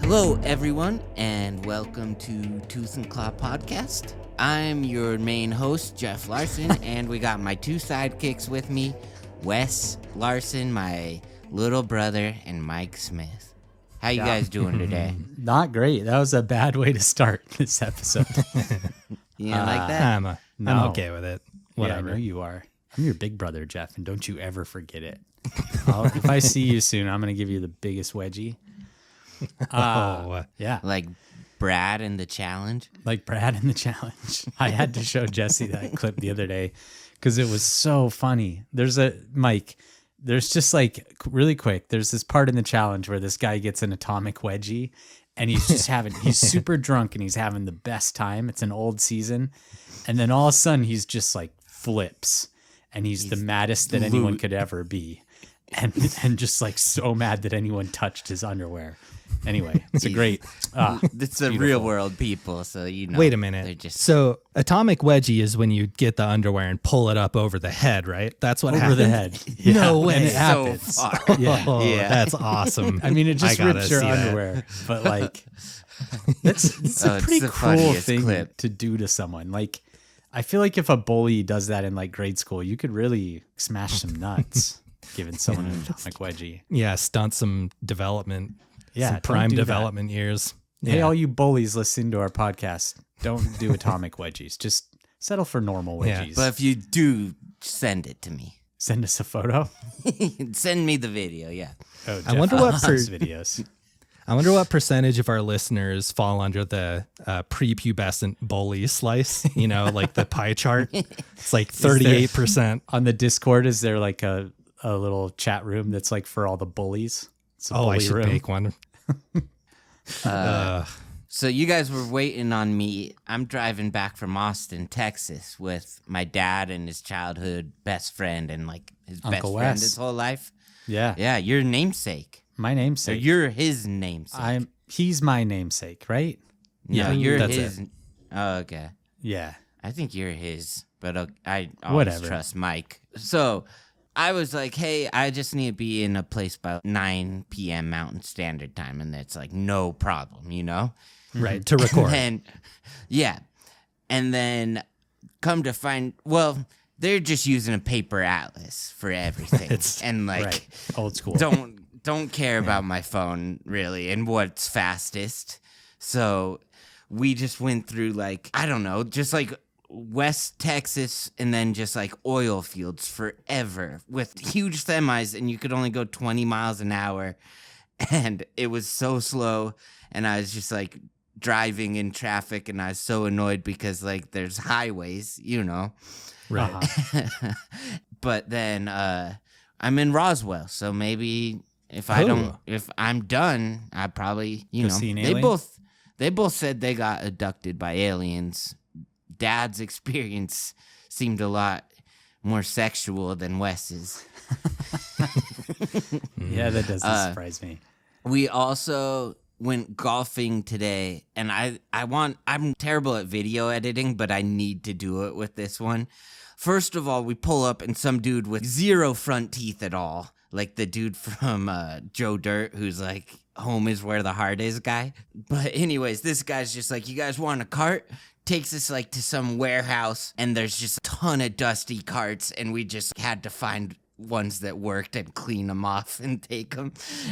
Hello, everyone, and welcome to Tooth and Claw Podcast. I'm your main host, Jeff Larson, and we got my two sidekicks with me, Wes Larson, my little brother, and Mike Smith. How you guys doing today? Not great. That was a bad way to start this episode. You didn't like that? I'm okay with it. Whatever. Yeah, I know you are. I'm your big brother, Jeff, and don't you ever forget it. If I see you soon, I'm going to give you the biggest wedgie. Yeah. Like Brad in the challenge? Like Brad in the challenge. I had to show Jesse that clip the other day because it was so funny. There's just like really quick, there's this part in the challenge where this guy gets an atomic wedgie and he's just he's super drunk and he's having the best time. It's an old season. And then all of a sudden he's just like flips and he's the maddest that anyone could ever be. And just like so mad that anyone touched his underwear. Anyway, it's a great. It's a real world people, so you know. Wait a minute. They're just So atomic wedgie is when you get the underwear and pull it up over the head, right? That's what happens. over the head. Yeah. No way. And it so happens. far. Oh, Yeah. that's awesome. I mean, it just I gotta rips your see that. underwear, but like, it's Oh, a it's pretty the cruel funniest thing clip. to do to someone. Like, I feel like if a bully does that in like grade school, you could really smash some nuts giving someone an atomic wedgie. Yeah, stunt some development. Yeah, some don't prime do that. development years. Hey, Yeah. all you bullies listening to our podcast, don't do atomic wedgies. Just settle for normal Yeah, wedgies. But if you do, send it to me. Send us a photo. Send me the video, yeah. Oh, I wonder what those videos. I wonder what percentage of our listeners fall under the prepubescent bully slice. You know, like the pie chart. It's like 38%. On the Discord, is there like a little chat room that's like for all the bullies? It's a Oh, I bully should room. make one. So you guys were waiting on me. I'm driving back from Austin, Texas with my dad and his childhood best friend and like his best Uncle friend Wes. his whole life. Yeah. Yeah, your namesake. My Or namesake. you're his namesake. He's my namesake, right? No, Yeah, you're that's his. Oh, okay. Yeah. I think you're his, but I always Whatever. trust Mike. So I was like, hey, I just need to be in a place by 9 p.m. Mountain Standard Time. And it's like, no problem, you know? Right, to record. And yeah. And then come to find, well, they're just using a paper atlas for everything. And like, Right. Old school. don't care about my phone really and what's fastest. So we just went through like, I don't know, just like West Texas and then just like oil fields forever with huge semis and you could only go 20 miles an hour. And it was so slow. And I was just like driving in traffic and I was so annoyed because like there's highways, you know. Right. Uh-huh. But then I'm in Roswell, so maybe if I'm done, I probably, you Go know, see an alien? they both said they got abducted by aliens. Dad's experience seemed a lot more sexual than Wes's. Yeah, that doesn't surprise me. We also went golfing today, and I'm terrible at video editing, but I need to do it with this one. First of all, we pull up and some dude with zero front teeth at all, like the dude from Joe Dirt, who's like, home is where the heart is guy. But anyways, this guy's just like, you guys want a cart? Takes us like to some warehouse, and there's just a ton of dusty carts, and we just had to find ones that worked and clean them off and take them.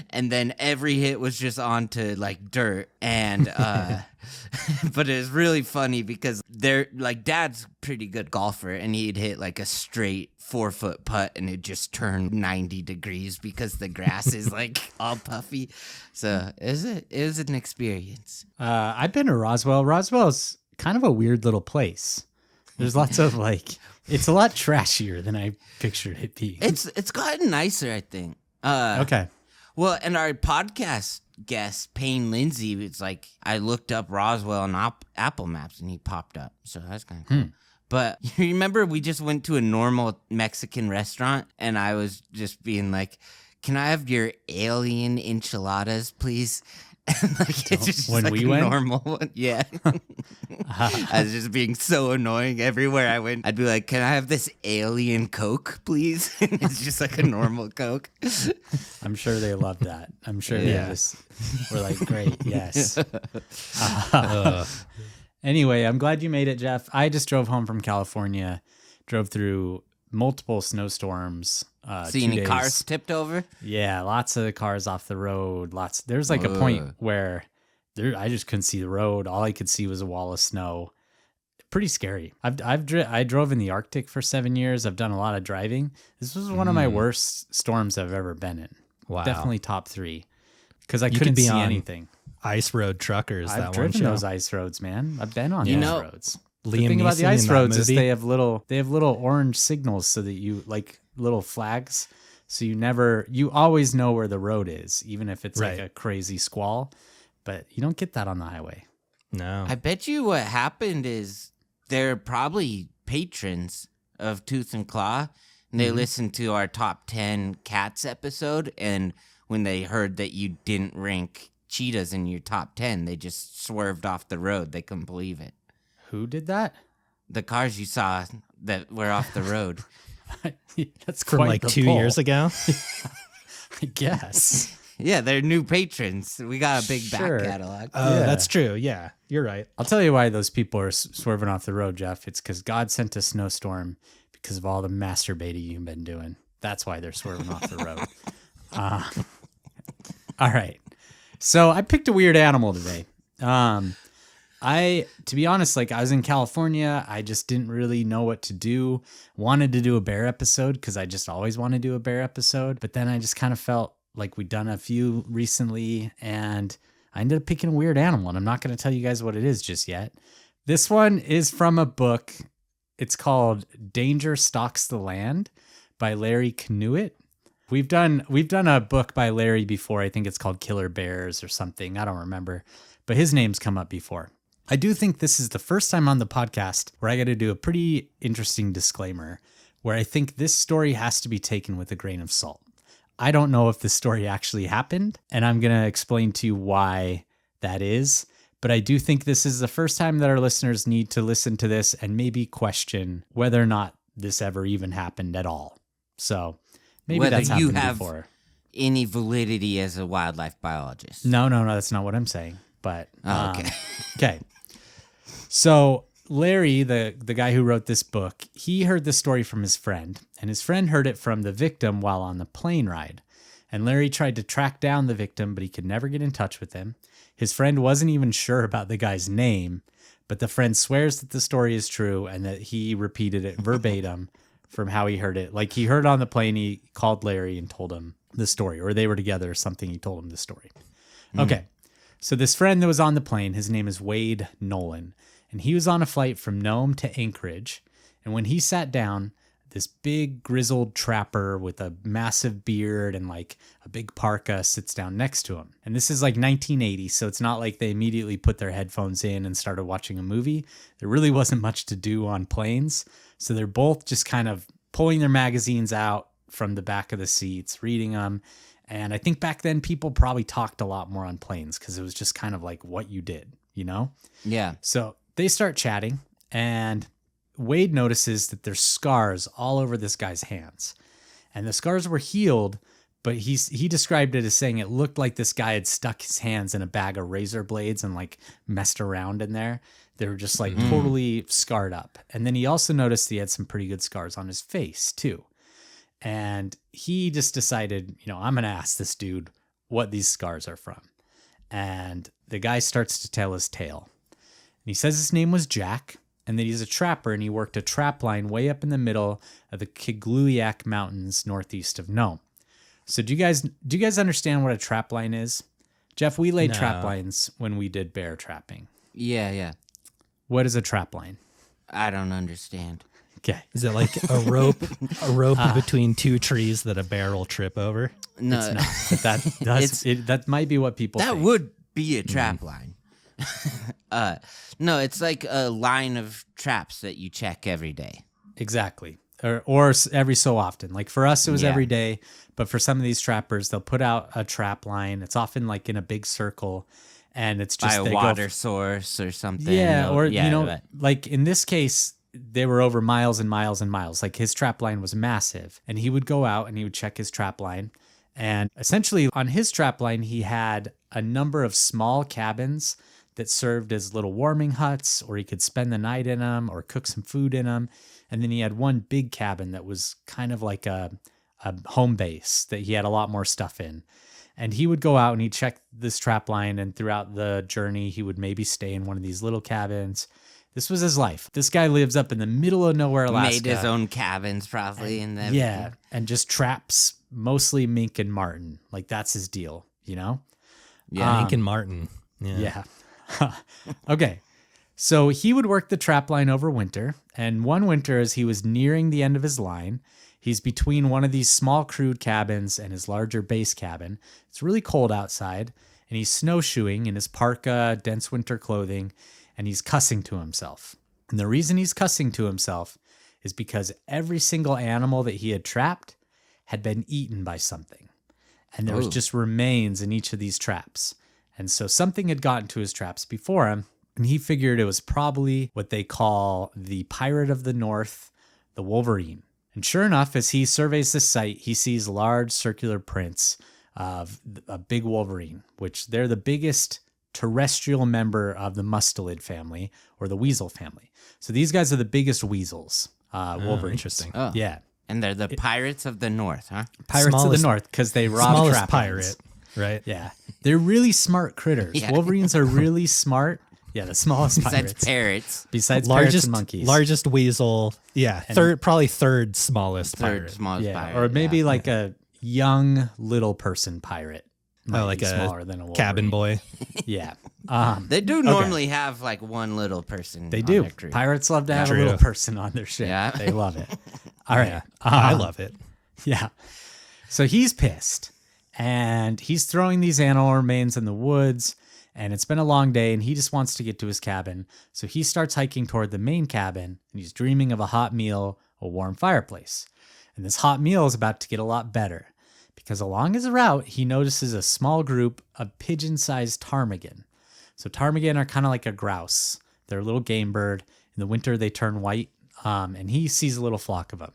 And then every hit was just onto like dirt. And, but it was really funny because they're like, Dad's a pretty good golfer and he'd hit like a straight 4-foot putt and it just turned 90 degrees because the grass is like all puffy. So it was an experience. I've been to Roswell. Roswell's kind of a weird little place. There's lots of like, it's a lot trashier than I pictured it being. It's gotten nicer, I think. Okay. Well, and our podcast guest, Payne Lindsay, it's like I looked up Roswell on Apple Maps and he popped up. So that's kind of cool. But you remember we just went to a normal Mexican restaurant and I was just being like, can I have your alien enchiladas, please? And like it's just When like we a went? normal one. Yeah. I was just being so annoying everywhere I went. I'd be like, "Can I have this alien Coke, please?" And it's just like a normal Coke. I'm sure they love that. I'm sure they just were like, great, yes. Anyway, I'm glad you made it, Jeff. I just drove home from California, drove through multiple snowstorms. See 2 any days. cars tipped over? Yeah, lots of cars off the road. There's like a point where I just couldn't see the road. All I could see was a wall of snow. Pretty scary. I drove in the Arctic for 7 years. I've done a lot of driving. This was one of my worst storms I've ever been in. Wow. Definitely top 3 because I You couldn't could be see on anything. Ice Road Truckers. I've that one driven show. those ice roads, man. I've been on You those know, roads. Liam The thing about the Neeson ice in that roads is movie. they have little orange signals so that you like little flags. So you always know where the road is, even if it's like Right. a crazy squall, but you don't get that on the highway. No. I bet you what happened is they're probably patrons of Tooth and Claw, and they listened to our top 10 cats episode, and when they heard that you didn't rank cheetahs in your top 10, they just swerved off the road. They couldn't believe it. Who did that? The cars you saw that were off the road. That's From quite like the 2 pull, years ago. I guess. Yeah, they're new patrons. We got a big Sure. back catalog. Oh, Yeah. that's true. Yeah, you're right. I'll tell you why those people are swerving off the road, Jeff. It's because God sent a snowstorm because of all the masturbating you've been doing. That's why they're swerving off the road. All right. So I picked a weird animal today. To be honest, like I was in California. I just didn't really know what to do. Wanted to do a bear episode because I just always want to do a bear episode. But then I just kind of felt like we'd done a few recently and I ended up picking a weird animal. And I'm not going to tell you guys what it is just yet. This one is from a book. It's called Danger Stalks the Land by Larry Knuett. We've done a book by Larry before. I think it's called Killer Bears or something. I don't remember. But his name's come up before. I do think this is the first time on the podcast where I got to do a pretty interesting disclaimer where I think this story has to be taken with a grain of salt. I don't know if this story actually happened, and I'm going to explain to you why that is. But I do think this is the first time that our listeners need to listen to this and maybe question whether or not this ever even happened at all. So maybe Whether that's you happened have before. any validity as a wildlife biologist. No, that's not what I'm saying. But Oh, okay. okay. So Larry, the guy who wrote this book, he heard this story from his friend, and his friend heard it from the victim while on the plane ride. And Larry tried to track down the victim, but he could never get in touch with him. His friend wasn't even sure about the guy's name, but the friend swears that the story is true and that he repeated it verbatim from how he heard it. Like he heard it on the plane, he called Larry and told him the story, or they were together or something, he told him the story. Okay. So this friend that was on the plane, his name is Wade Nolan, and he was on a flight from Nome to Anchorage. And when he sat down, this big grizzled trapper with a massive beard and like a big parka sits down next to him. And this is like 1980, so it's not like they immediately put their headphones in and started watching a movie. There really wasn't much to do on planes. So they're both just kind of pulling their magazines out from the back of the seats, reading them. And I think back then people probably talked a lot more on planes because it was just kind of like what you did, you know? Yeah. So they start chatting, and Wade notices that there's scars all over this guy's hands. And the scars were healed, but he described it as saying it looked like this guy had stuck his hands in a bag of razor blades and like messed around in there. They were just like totally scarred up. And then he also noticed he had some pretty good scars on his face too. And he just decided, I'm going to ask this dude what these scars are from. And the guy starts to tell his tale. And he says his name was Jack, and that he's a trapper, and he worked a trap line way up in the middle of the Kigluyak Mountains northeast of Nome. So do you guys understand what a trap line is? Jeff, we laid trap lines when we did bear trapping. Yeah. What is a trap line? I don't understand. Okay. Is it like a rope between two trees that a bear will trip over? No, It's not. But that might be what people that think. would be a trap line. No, it's like a line of traps that you check every day. Exactly. Or every so often. Like for us, it was Yeah. every day. But for some of these trappers, they'll put out a trap line. It's often like in a big circle. and it's By just a they water source or something. Yeah, or but- like in this case, they were over miles and miles and miles. Like his trap line was massive, and he would go out and he would check his trap line. And essentially on his trap line, he had a number of small cabins that served as little warming huts, or he could spend the night in them or cook some food in them. And then he had one big cabin that was kind of like a home base that he had a lot more stuff in. And he would go out and he'd check this trap line, and throughout the journey, he would maybe stay in one of these little cabins. This was his life. This guy lives up in the middle of nowhere, Alaska. Made his own cabins probably. Yeah, and just traps mostly mink and marten. Like that's his deal, you know? Yeah. Mink and Martin. Yeah. Okay. So he would work the trap line over winter. And one winter, as he was nearing the end of his line, he's between one of these small crude cabins and his larger base cabin. It's really cold outside, and he's snowshoeing in his parka, dense winter clothing, and he's cussing to himself. And the reason he's cussing to himself is because every single animal that he had trapped had been eaten by something. And there was just remains in each of these traps. And so something had gotten to his traps before him, and he figured it was probably what they call the Pirate of the North, the Wolverine. And sure enough, as he surveys the site, he sees large circular prints of a big Wolverine, which they're the biggest terrestrial member of the mustelid family, or the weasel family. So these guys are the biggest weasels, Wolverine. Interesting. Oh. Yeah. And they're the Pirates of the North, huh? Pirates of Smallest- the North, because they rob Smallest trap pirate, lines. right? Yeah. They're really smart critters. Yeah. Wolverines are really smart. Yeah, the smallest Besides pirates. parrots. Besides parrots Largest and monkeys. largest weasel. Yeah, probably third smallest Third pirate. smallest Yeah, pirate. or maybe like a young little person pirate. Might like be a smaller than a cabin Wolverine. boy. Yeah. They do normally have like one little person. They on do. their crew. Pirates love to have True. a little person on their ship. Yeah. They love it. All right. Yeah, I love it. Yeah. So he's pissed, and he's throwing these animal remains in the woods, and it's been a long day, and he just wants to get to his cabin. So he starts hiking toward the main cabin, and he's dreaming of a hot meal, a warm fireplace. And this hot meal is about to get a lot better, because along his route, he notices a small group of pigeon-sized ptarmigan. So ptarmigan are kind of like a grouse. They're a little game bird. In the winter, they turn white, and he sees a little flock of them.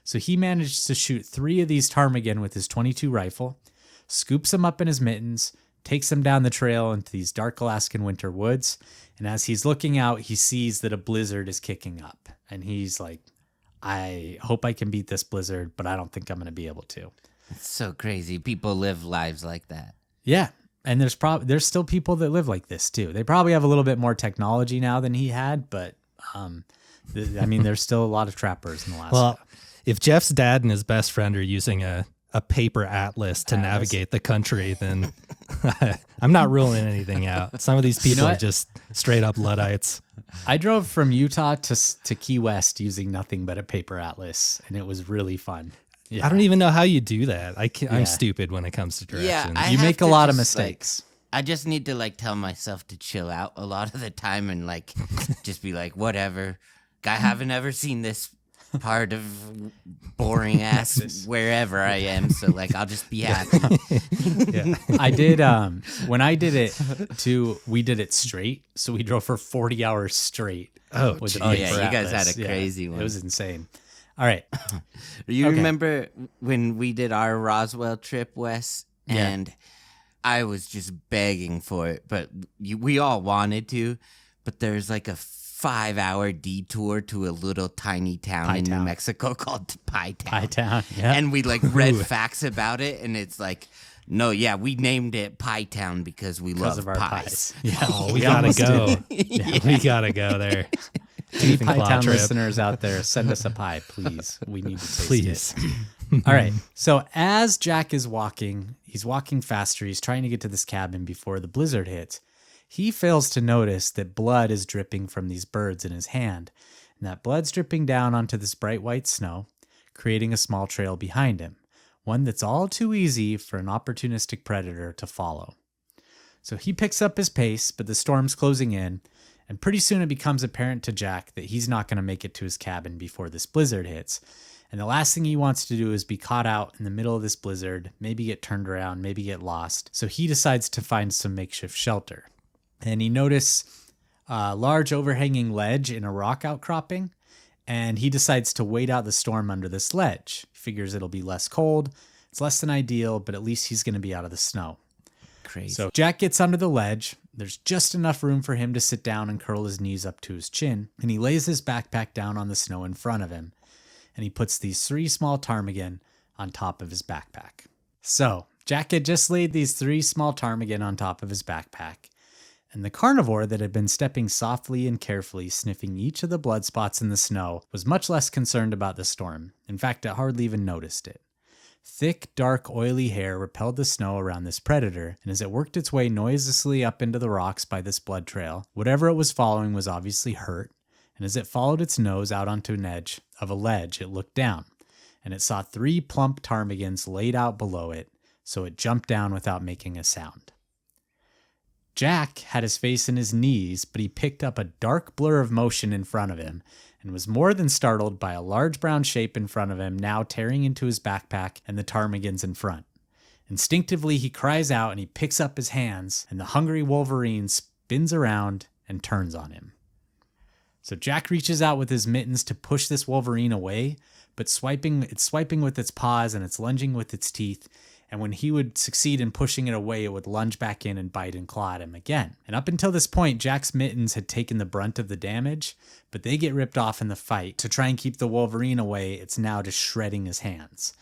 So he managed to shoot 3 of these ptarmigan with his .22 rifle, scoops them up in his mittens, takes them down the trail into these dark Alaskan winter woods. And as he's looking out, he sees that a blizzard is kicking up. And he's like, I hope I can beat this blizzard, but I don't think I'm going to be able to. It's so crazy. People live lives like that. Yeah. And there's still people that live like this too. They probably have a little bit more technology now than he had, but there's still a lot of trappers in Alaska. Well, if Jeff's dad and his best friend are using a paper atlas to navigate the country, then I'm not ruling anything out. Some of these people are what? just straight up Luddites. I drove from Utah to Key West using nothing but a paper atlas, and it was really fun. Yeah. I don't even know how you do that. Yeah. I'm stupid when it comes to directions. I You have make a to lot of just, like, mistakes. I just need to like tell myself to chill out a lot of the time and like just be like, whatever. I haven't ever seen this part of boring ass wherever I am, so like I'll just be happy. I did when I did it too. We did it straight, so we drove for 40 hours straight. Oh, with a geez. Oh, yeah, paper you guys atlas. had a crazy one. It was insane. All right, You Okay. remember when we did our Roswell trip, Wes? Yeah. And I was just begging for it, but we all wanted to. But there's like a 5-hour detour to a little tiny town in New Town. Mexico called Pie Town. Pie Town. Yeah, And we like read facts about it, and it's like, no, yeah, we named it Pie Town because we because love of our pies. pies. Yeah, Oh, we gotta almost go. did. Yeah, we gotta go there. Tooth and Pie claw Town trip. listeners out there, send us a pie, please. We need to taste Please. it. All right. So as Jack is walking, he's walking faster. He's trying to get to this cabin before the blizzard hits. He fails to notice that blood is dripping from these birds in his hand. And that blood's dripping down onto this bright white snow, creating a small trail behind him, one that's all too easy for an opportunistic predator to follow. So he picks up his pace, but the storm's closing in, and pretty soon it becomes apparent to Jack that he's not going to make it to his cabin before this blizzard hits. And the last thing he wants to do is be caught out in the middle of this blizzard, maybe get turned around, maybe get lost. So he decides to find some makeshift shelter. and he noticed a large overhanging ledge in a rock outcropping, and he decides to wait out the storm under this ledge. He figures it'll be less cold. It's less than ideal, but at least he's going to be out of the snow. Crazy. So Jack gets under the ledge. There's just enough room for him to sit down and curl his knees up to his chin, and he lays his backpack down on the snow in front of him, and he puts these 3 small ptarmigan on top of his backpack. So Jack had just laid these 3 small ptarmigan on top of his backpack, and the carnivore that had been stepping softly and carefully, sniffing each of the blood spots in the snow, was much less concerned about the storm. In fact, it hardly even noticed it. Thick, dark, oily hair repelled the snow around this predator, and as it worked its way noiselessly up into the rocks by this blood trail, whatever it was following was obviously hurt, and as it followed its nose out onto an edge of a ledge, it looked down, and it saw 3 plump ptarmigans laid out below it, so it jumped down without making a sound. Jack had his face in his knees, but he picked up a dark blur of motion in front of him and was more than startled by a large brown shape in front of him now tearing into his backpack and the ptarmigans in front. Instinctively, he cries out and he picks up his hands, and the hungry Wolverine spins around and turns on him. So Jack reaches out with his mittens to push this Wolverine away, but it's swiping with its paws and it's lunging with its teeth. And when he would succeed in pushing it away, it would lunge back in and bite and claw at him again. And up until this point, Jack's mittens had taken the brunt of the damage, but they get ripped off in the fight. To try and keep the Wolverine away, it's now just shredding his hands.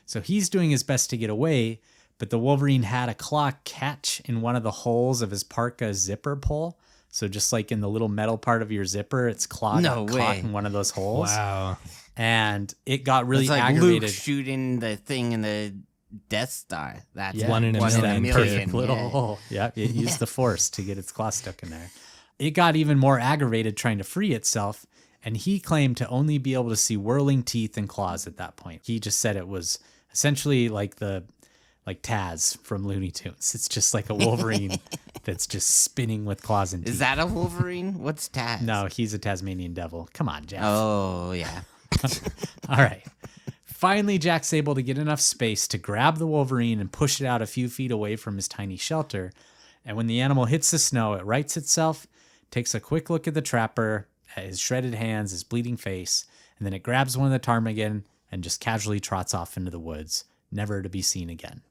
So he's doing his best to get away, but the Wolverine had a claw catch in one of the holes of his parka zipper pull. So just like in the little metal part of your zipper, its claw got caught in one of those holes. Wow. And it got really it's like aggravated. Luke shooting the thing in the Death Star. That's 1 in a million. Perfect little hole. Yeah, it used the force to get its claw stuck in there. It got even more aggravated trying to free itself, and he claimed to only be able to see whirling teeth and claws at that point. He just said it was essentially like Taz from Looney Tunes. It's just like a Wolverine that's just spinning with claws and teeth. Is that a Wolverine? What's Taz? No, he's a Tasmanian devil. Come on, Jeff. Oh, yeah. All right. Finally, Jack's able to get enough space to grab the Wolverine and push it out a few feet away from his tiny shelter. And when the animal hits the snow, it rights itself, takes a quick look at the trapper, at his shredded hands, his bleeding face, and then it grabs one of the ptarmigan and just casually trots off into the woods, never to be seen again.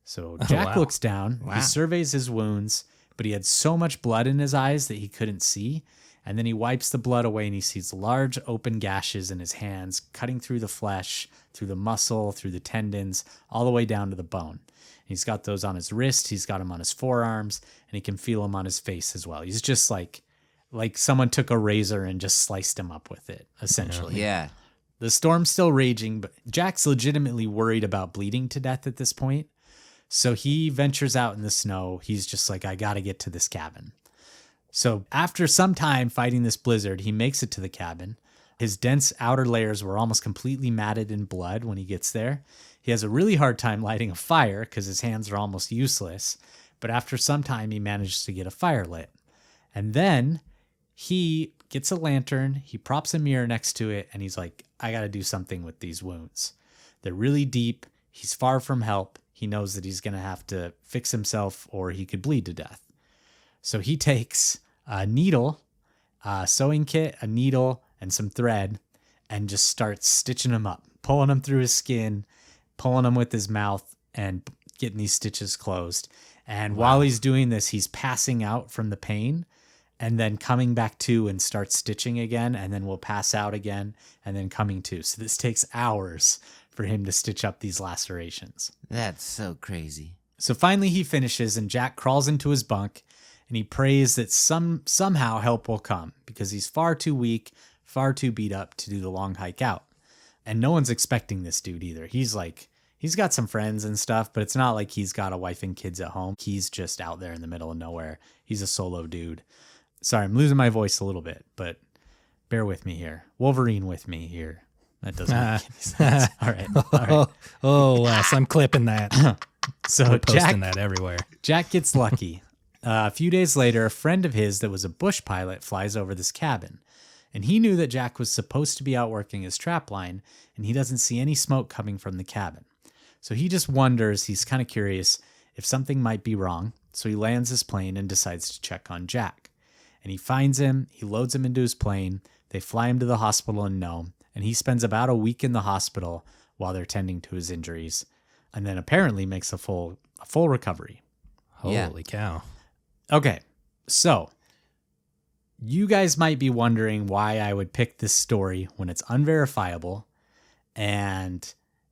So Jack looks down, he surveys his wounds, but he had so much blood in his eyes that he couldn't see. And then he wipes the blood away and he sees large open gashes in his hands, cutting through the flesh, through the muscle, through the tendons, all the way down to the bone. He's got those on his wrist, he's got them on his forearms, and he can feel them on his face as well. He's just like someone took a razor and just sliced him up with it, essentially. Yeah. The storm's still raging, but Jack's legitimately worried about bleeding to death at this point. So he ventures out in the snow. He's just like, I got to get to this cabin. So after some time fighting this blizzard, he makes it to the cabin. His dense outer layers were almost completely matted in blood when he gets there. He has a really hard time lighting a fire because his hands are almost useless. But after some time, he manages to get a fire lit. And then he gets a lantern, he props a mirror next to it, and he's like, I got to do something with these wounds. They're really deep. He's far from help. He knows that he's going to have to fix himself or he could bleed to death. So he takes a needle, a sewing kit, a needle, and some thread, and just starts stitching him up, pulling him through his skin, pulling him with his mouth, and getting these stitches closed. And while he's doing this, he's passing out from the pain and then coming back to and starts stitching again, and then will pass out again and then coming to. So this takes hours for him to stitch up these lacerations. That's so crazy. So finally he finishes, and Jack crawls into his bunk, and he prays that somehow help will come because he's far too weak, far too beat up to do the long hike out. And no one's expecting this dude either. He's got some friends and stuff, but it's not like he's got a wife and kids at home. He's just out there in the middle of nowhere. He's a solo dude. Sorry, I'm losing my voice a little bit, but bear with me here. Wolverine with me here. That doesn't make any sense. All right. Oh, Wes, I'm clipping that. So We're posting that everywhere. Jack gets lucky. A few days later, a friend of his that was a bush pilot flies over this cabin, and he knew that Jack was supposed to be out working his trap line, and he doesn't see any smoke coming from the cabin. So he just wonders, he's kind of curious if something might be wrong. So he lands his plane and decides to check on Jack. And he finds him, he loads him into his plane, they fly him to the hospital in Nome, and he spends about a week in the hospital while they're tending to his injuries, and then apparently makes a full recovery. Holy cow. Okay, so you guys might be wondering why I would pick this story when it's unverifiable, and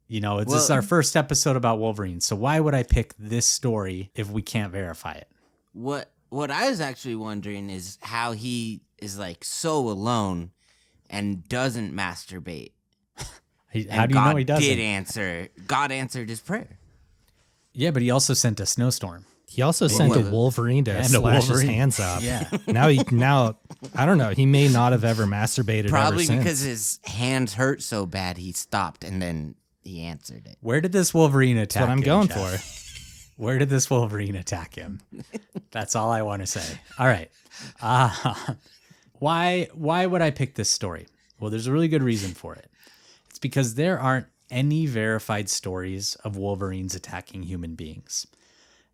this is our first episode about Wolverine. So why would I pick this story if we can't verify it? What I was actually wondering is how he is like so alone and doesn't masturbate. How do you know he doesn't? God answered his prayer. Yeah, but he also sent a snowstorm. He also sent a Wolverine to slash his hands up. Yeah. Now I don't know. He may not have ever masturbated. Probably ever since. because his hands hurt so bad he stopped and then he answered it. Where did this Wolverine attack That's what I'm him, going Jeff? for. Where did this Wolverine attack him? That's all I want to say. All right. Why would I pick this story? Well, there's a really good reason for it. It's because there aren't any verified stories of Wolverines attacking human beings.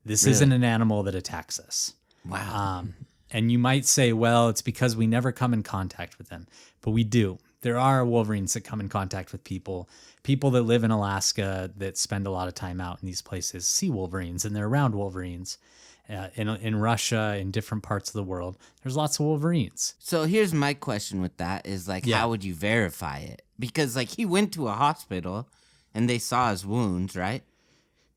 This isn't an animal that attacks us. Wow. And you might say, well, it's because we never come in contact with them. But we do. There are Wolverines that come in contact with people. People that live in Alaska that spend a lot of time out in these places see Wolverines, and they're around Wolverines. In Russia, in different parts of the world, there's lots of Wolverines. So here's my question with that is how would you verify it? Because he went to a hospital and they saw his wounds, right?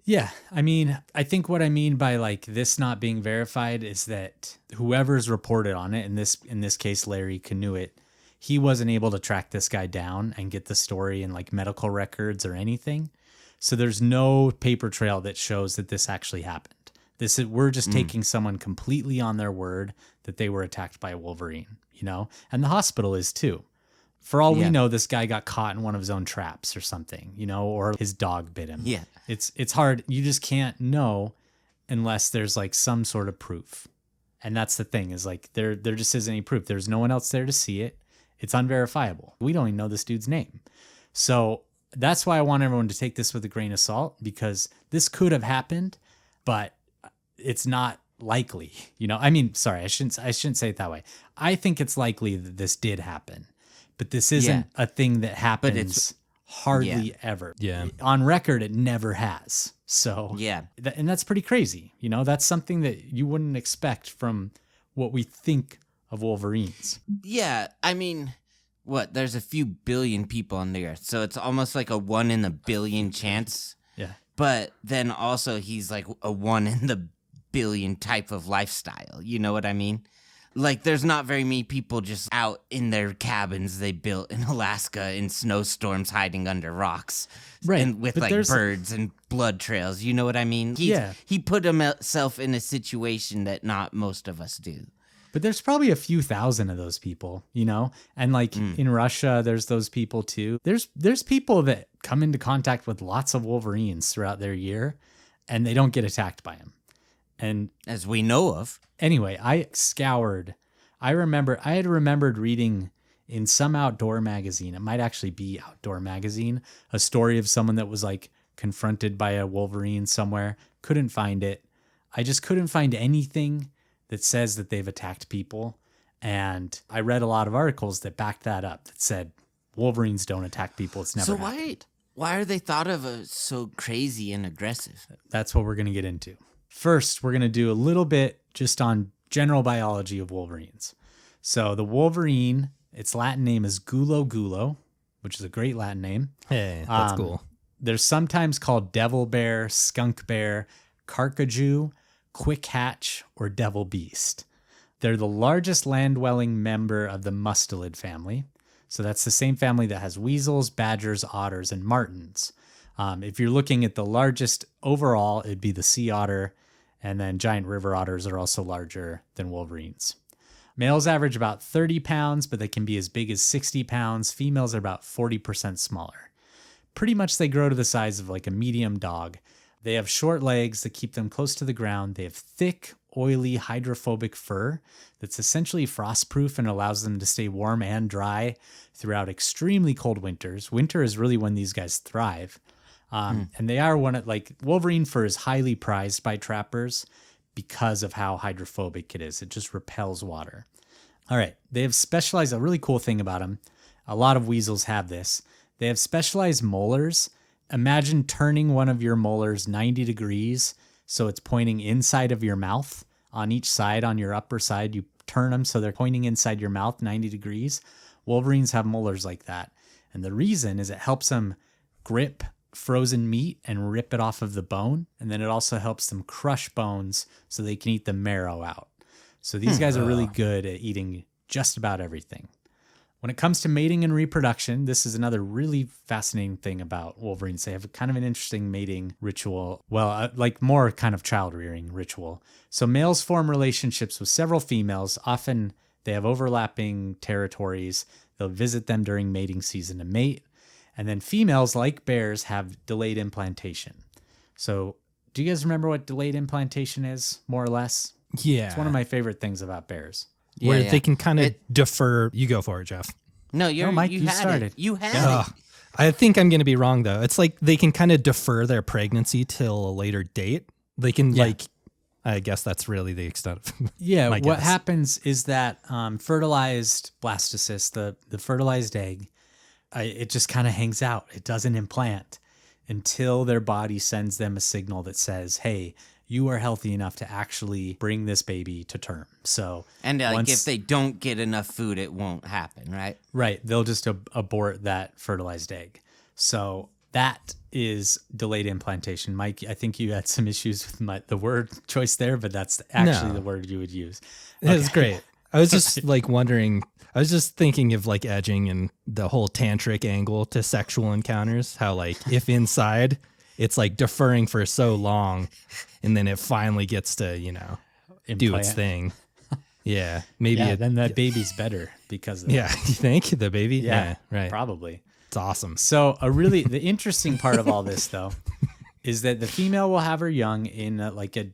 Yeah, I mean, I think what I mean by this not being verified is that whoever's reported on it, in this case Larry Canuet, he wasn't able to track this guy down and get the story in medical records or anything. So there's no paper trail that shows that this actually happened. We're just taking someone completely on their word that they were attacked by a Wolverine, and the hospital is too. For all we know, this guy got caught in one of his own traps or something, or his dog bit him. Yeah. It's hard. You just can't know unless there's some sort of proof. And that's the thing is there just isn't any proof. There's no one else there to see it. It's unverifiable. We don't even know this dude's name. So that's why I want everyone to take this with a grain of salt, because this could have happened, but it's not likely. I mean, sorry, I shouldn't say it that way. I think it's likely that this did happen, but this isn't a thing that happens. But it's hardly ever. Yeah. On record, it never has. So yeah, and that's pretty crazy. That's something that you wouldn't expect from what we think of Wolverines. Yeah, I mean, there's a few billion people on the earth, so it's almost like a 1 in a billion chance. Yeah. But then also he's like a 1 in the billion type of lifestyle. You know what I mean? There's not very many people just out in their cabins they built in Alaska in snowstorms hiding under rocks. Right. And with birds and blood trails. You know what I mean? He put himself in a situation that not most of us do. But there's probably a few thousand of those people, And in Russia, there's those people too. There's people that come into contact with lots of Wolverines throughout their year, and they don't get attacked by them. And as we know of. Anyway, I had remembered reading in some outdoor magazine, it might actually be Outdoor Magazine, a story of someone that was confronted by a Wolverine somewhere. Couldn't find it. I just couldn't find anything that says that they've attacked people. And I read a lot of articles that backed that up, that said Wolverines don't attack people. It's never happened. Why are they thought of as so crazy and aggressive? That's what we're going to get into. First, we're going to do a little bit just on general biology of Wolverines. So the Wolverine, its Latin name is Gulo gulo, which is a great Latin name. Hey, that's cool. They're sometimes called devil bear, skunk bear, carcajou, quick hatch, or devil beast. They're the largest land-dwelling member of the mustelid family. So that's the same family that has weasels, badgers, otters, and martens. If you're looking at the largest overall, it'd be the sea otter, and then giant river otters are also larger than wolverines. Males average about 30 pounds, but they can be as big as 60 pounds. Females are about 40% smaller. Pretty much they grow to the size of a medium dog. They have short legs that keep them close to the ground. They have thick, oily, hydrophobic fur that's essentially frostproof and allows them to stay warm and dry throughout extremely cold winters. Winter is really when these guys thrive. And they are Wolverine fur is highly prized by trappers because of how hydrophobic it is. It just repels water. All right. They have specialized, a really cool thing about them. A lot of weasels have this. They have specialized molars. Imagine turning one of your molars 90 degrees so it's pointing inside of your mouth. On each side, on your upper side, you turn them so they're pointing inside your mouth 90 degrees. Wolverines have molars like that. And the reason is it helps them grip frozen meat and rip it off of the bone. And then it also helps them crush bones so they can eat the marrow out. So these guys are really good at eating just about everything. When it comes to mating and reproduction, this is another really fascinating thing about wolverines. They have kind of an interesting mating ritual. Well, like more kind of child rearing ritual. So males form relationships with several females. Often they have overlapping territories. They'll visit them during mating season to mate. And then females, like bears, have delayed implantation. So do you guys remember what delayed implantation is, more or less? Yeah. It's one of my favorite things about bears. Where they can kind of defer. You go for it, Jeff. No, Mike, you you had started. it. You had it. I think I'm going to be wrong, though. It's like they can kind of defer their pregnancy till a later date. They can, I guess that's really the extent of my what guess. happens is that fertilized blastocyst, the fertilized egg, it just kind of hangs out. It doesn't implant until their body sends them a signal that says, hey, you are healthy enough to actually bring this baby to term. So, And if they don't get enough food, it won't happen, right? right, they'll just abort that fertilized egg. So that is delayed implantation. Mike, I think you had some issues with the word choice there, but that's actually the word you would use. It was great. I was just wondering, I was just thinking of edging and the whole tantric angle to sexual encounters, how if inside it's deferring for so long and then it finally gets to, do its thing. Yeah. Maybe then that baby's better because of that. Yeah. You think the baby? Yeah, right. Probably. It's awesome. So the interesting part of all this though, is that the female will have her young in a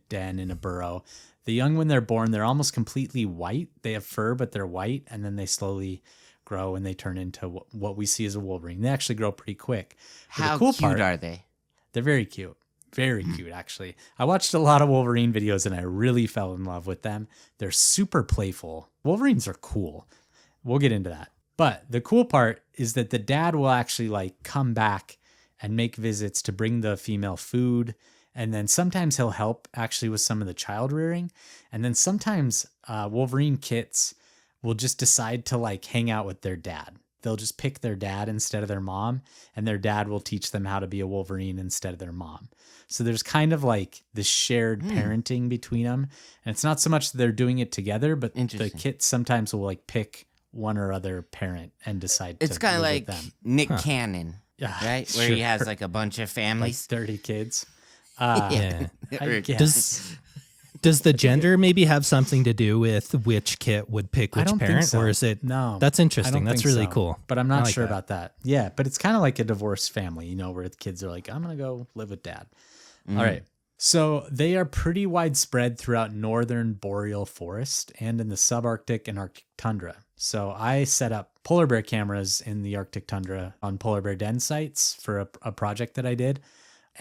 den in a burrow. The young, when they're born, they're almost completely white. They have fur, but they're white. And then they slowly grow and they turn into what we see as a wolverine. They actually grow pretty quick. But How the cool cute part, are they? they're very cute. Very cute, actually. I watched a lot of Wolverine videos and I really fell in love with them. They're super playful. Wolverines are cool. We'll get into that. But the cool part is that the dad will actually come back and make visits to bring the female food. And then sometimes he'll help actually with some of the child rearing. And then sometimes Wolverine kits will just decide to hang out with their dad. They'll just pick their dad instead of their mom, and their dad will teach them how to be a Wolverine instead of their mom. So there's kind of this shared parenting between them. And it's not so much that they're doing it together, but the kits sometimes will pick one or other parent and decide It's to kind of live like with them. Nick Cannon, right? Where he has a bunch of families. 30 kids. Yeah. I guess. Does the gender maybe have something to do with which kit would pick I which don't think parent, so. or is it? No, That's I interesting. don't That's think really so. cool. But I'm I not like sure that. about that. Yeah, but it's kind of like a divorced family, where the kids are I'm going to go live with dad. All right. So they are pretty widespread throughout northern boreal forest and in the subarctic and Arctic tundra. So I set up polar bear cameras in the Arctic tundra on polar bear den sites for a project that I did.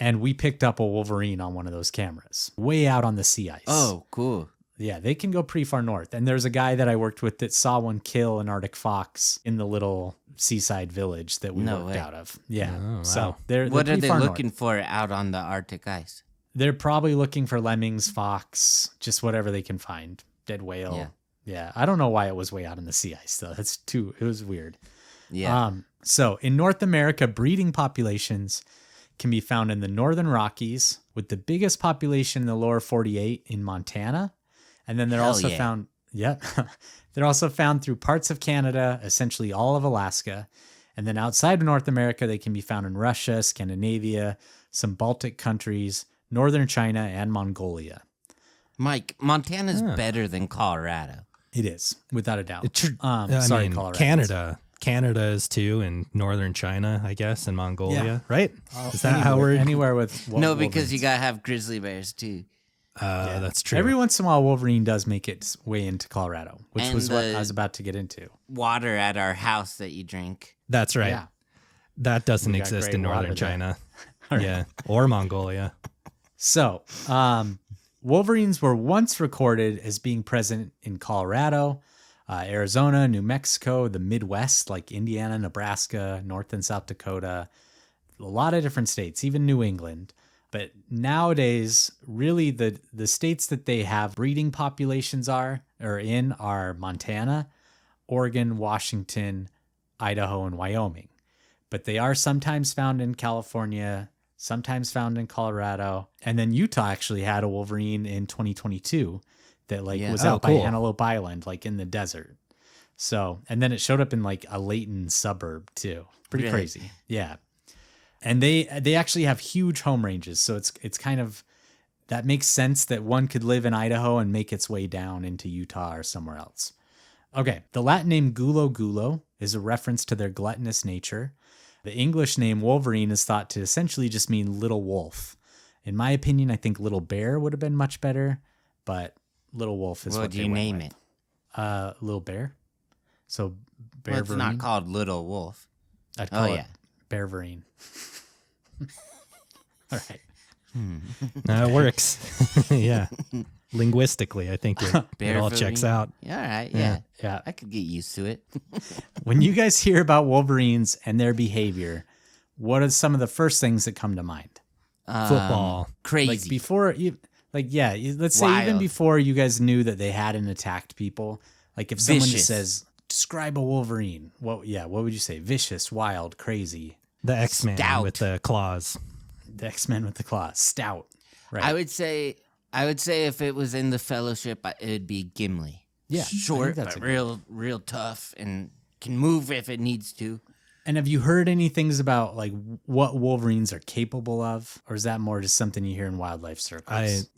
And we picked up a wolverine on one of those cameras way out on the sea ice. Oh, cool. Yeah, they can go pretty far north. And there's a guy that I worked with that saw one kill an Arctic fox in the little seaside village that we worked out of. Yeah. Oh, wow. So they're What are pretty they far looking north. for out on the Arctic ice? They're probably looking for lemmings, fox, just whatever they can find. Dead whale. Yeah. I don't know why it was way out in the sea ice though. It was weird. Yeah. So in North America, breeding populations can be found in the Northern Rockies, with the biggest population in the lower 48 in Montana. And then they're also found, they're also found through parts of Canada, essentially all of Alaska. And then outside of North America, they can be found in Russia, Scandinavia, some Baltic countries, northern China, and Mongolia. Mike, Montana's better than Colorado. It is, without a doubt. Colorado. Canada is too, and northern China, I guess, and Mongolia, right? Is that how we're anywhere with No, because Wolverines. you gotta have grizzly bears too. That's true. Every once in a while, Wolverine does make its way into Colorado, which And was what I was about to get into. Water at our house that you drink. That's right. Yeah. That doesn't got exist great in northern water there. China. Yeah, or Mongolia. So, Wolverines were once recorded as being present in Colorado, Arizona, New Mexico, the Midwest, like Indiana, Nebraska, North and South Dakota, a lot of different states, even New England. But nowadays, really the states that they have breeding populations are Montana, Oregon, Washington, Idaho, and Wyoming. But they are sometimes found in California, sometimes found in Colorado. And then Utah actually had a Wolverine in 2022 that was out by Antelope Island, like in the desert. So, and then it showed up in like a Layton suburb too. Pretty crazy. Yeah. And they actually have huge home ranges. So it's kind of, that makes sense that one could live in Idaho and make its way down into Utah or somewhere else. Okay. The Latin name gulo gulo is a reference to their gluttonous nature. The English name Wolverine is thought to essentially just mean little wolf. In my opinion, I think little bear would have been much better, but little wolf is what do you name it? Little bear. So bear. Well, it's not called little wolf. I'd call it Bearverine. All right. No, it works. Yeah. Linguistically, I think it all checks out. Yeah, all right. Yeah. I could get used to it. When you guys hear about Wolverines and their behavior, what are some of the first things that come to mind? Football. Crazy. Like before, let's say Wild. even before you guys knew that they hadn't attacked people. Like if someone just Vicious. says, describe a Wolverine. What would you say? Vicious, wild, crazy. The X-Men Stout. with the claws. The X-Men with the claws. Stout. Right. I would say if it was in the Fellowship, it'd be Gimli. Yeah, I Short, think that's but a real tough and can move if it needs to. And have you heard any things about like what Wolverines are capable of? Or is that more just something you hear in wildlife circles?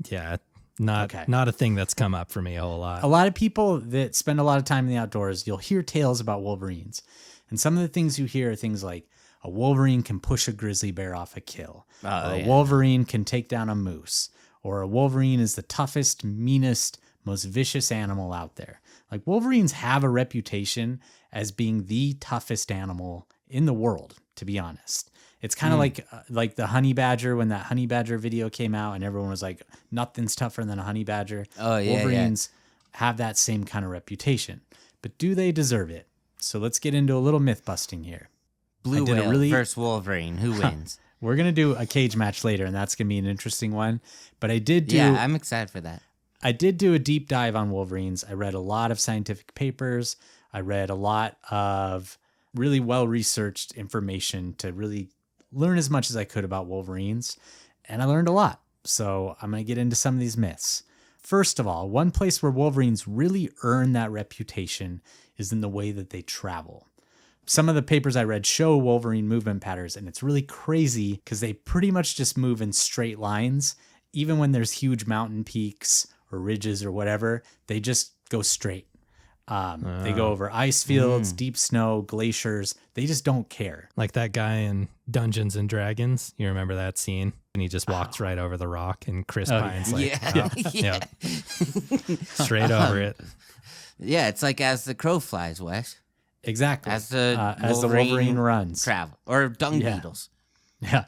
Not a thing that's come up for me a whole lot. A lot of people that spend a lot of time in the outdoors, you'll hear tales about Wolverines. And some of the things you hear are things like a Wolverine can push a grizzly bear off a kill. Or a Wolverine can take down a moose. Or a Wolverine is the toughest, meanest, most vicious animal out there. Like Wolverines have a reputation as being the toughest animal in the world, to be honest. It's kind of like the honey badger, when that honey badger video came out and everyone was like, nothing's tougher than a honey badger. Oh, yeah, Wolverines have that same kind of reputation. But do they deserve it? So let's get into a little myth busting here. Blue whale versus Wolverine. Who wins? We're going to do a cage match later, and that's going to be an interesting one. But I did do... Yeah, I'm excited for that. I did do a deep dive on Wolverines. I read a lot of scientific papers. I read a lot of really well-researched information to really learn as much as I could about Wolverines. And I learned a lot. So I'm going to get into some of these myths. First of all, one place where Wolverines really earn that reputation is in the way that they travel. Some of the papers I read show Wolverine movement patterns, and it's really crazy because they pretty much just move in straight lines. Even when there's huge mountain peaks or ridges or whatever, they just go straight. They go over ice fields, deep snow, glaciers. They just don't care. Like that guy in Dungeons and Dragons. You remember that scene? And he just walks right over the rock, and Chris Pine's like, yeah. straight over it. Yeah, it's like as the crow flies, Wes. Exactly. As the Wolverine runs. Travel. Or dung beetles. Yeah.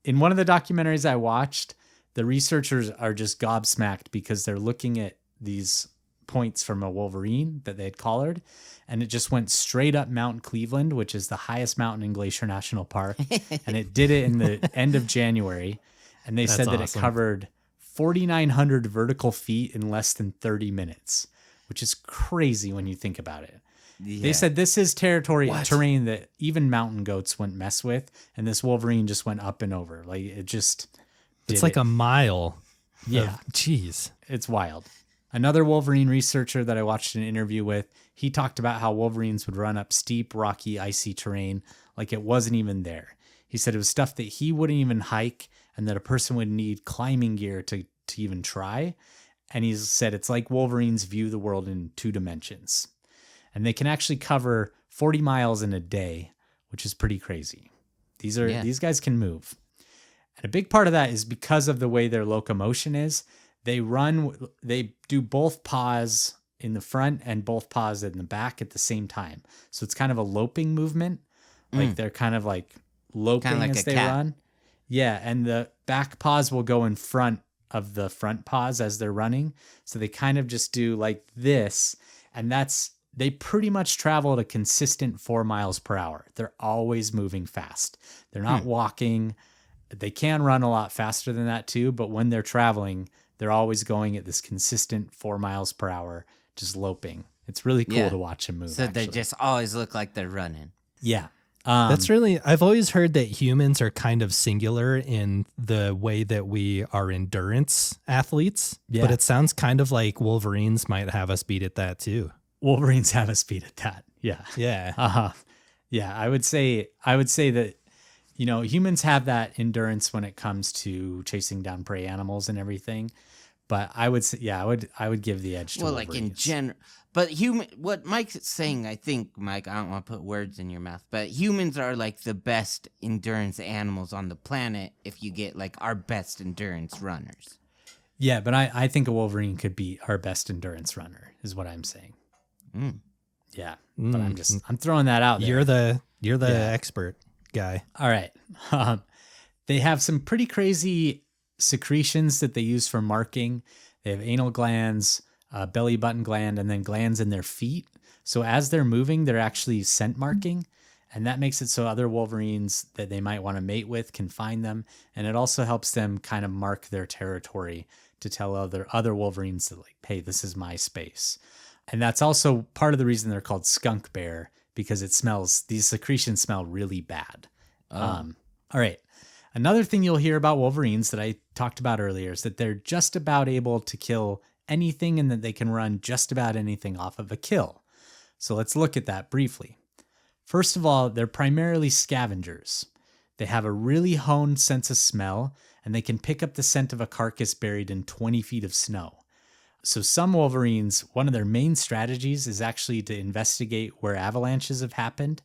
In one of the documentaries I watched, the researchers are just gobsmacked because they're looking at these points from a Wolverine that they had collared, and it just went straight up Mount Cleveland, which is the highest mountain in Glacier National Park. And it did it in the end of January. And they said that awesome. it covered 4,900 vertical feet in less than 30 minutes, which is crazy when you think about it. Yeah. They said this is terrain that even mountain goats wouldn't mess with, and this Wolverine just went up and over. Like it just It's like a mile. Yeah. Jeez. It's wild. Another Wolverine researcher that I watched an interview with, he talked about how Wolverines would run up steep, rocky, icy terrain like it wasn't even there. He said it was stuff that he wouldn't even hike and that a person would need climbing gear to even try. And he said it's like Wolverines view the world in 2 dimensions. And they can actually cover 40 miles in a day, which is pretty crazy. These guys can move. And a big part of that is because of the way their locomotion is. They do both paws in the front and both paws in the back at the same time. So it's kind of a loping movement. Like they're kind of like loping Kinda like as a they cat. run. Yeah, and the back paws will go in front of the front paws as they're running. So they kind of just do like this. And they pretty much travel at a consistent 4 miles per hour. They're always moving fast. They're not walking. They can run a lot faster than that too. But when they're traveling, they're always going at this consistent 4 miles per hour, just loping. It's really cool to watch them move. So they just always look like they're running. Yeah. That's really, I've always heard that humans are kind of singular in the way that we are endurance athletes, but it sounds kind of like Wolverines might have us beat at that too. Wolverines have us beat at that. Yeah. Yeah. Yeah. I would say that, humans have that endurance when it comes to chasing down prey animals and everything. But I would say, I would give the edge to Wolverines. Like in general. But what Mike's saying, I think, Mike, I don't want to put words in your mouth, but humans are like the best endurance animals on the planet if you get like our best endurance runners. Yeah, but I think a Wolverine could be our best endurance runner, is what I'm saying. Yeah, but I'm throwing that out there. You're the expert guy. All right. They have some pretty crazy secretions that they use for marking. They have anal glands, belly button gland, and then glands in their feet. So as they're moving, they're actually scent marking, and that makes it so other Wolverines that they might want to mate with can find them. And it also helps them kind of mark their territory to tell other Wolverines that, like, hey, this is my space. And that's also part of the reason they're called skunk bear, because these secretions smell really bad. All right. Another thing you'll hear about Wolverines that I talked about earlier is that they're just about able to kill anything and that they can run just about anything off of a kill. So let's look at that briefly. First of all, they're primarily scavengers. They have a really honed sense of smell, and they can pick up the scent of a carcass buried in 20 feet of snow. So some Wolverines, one of their main strategies is actually to investigate where avalanches have happened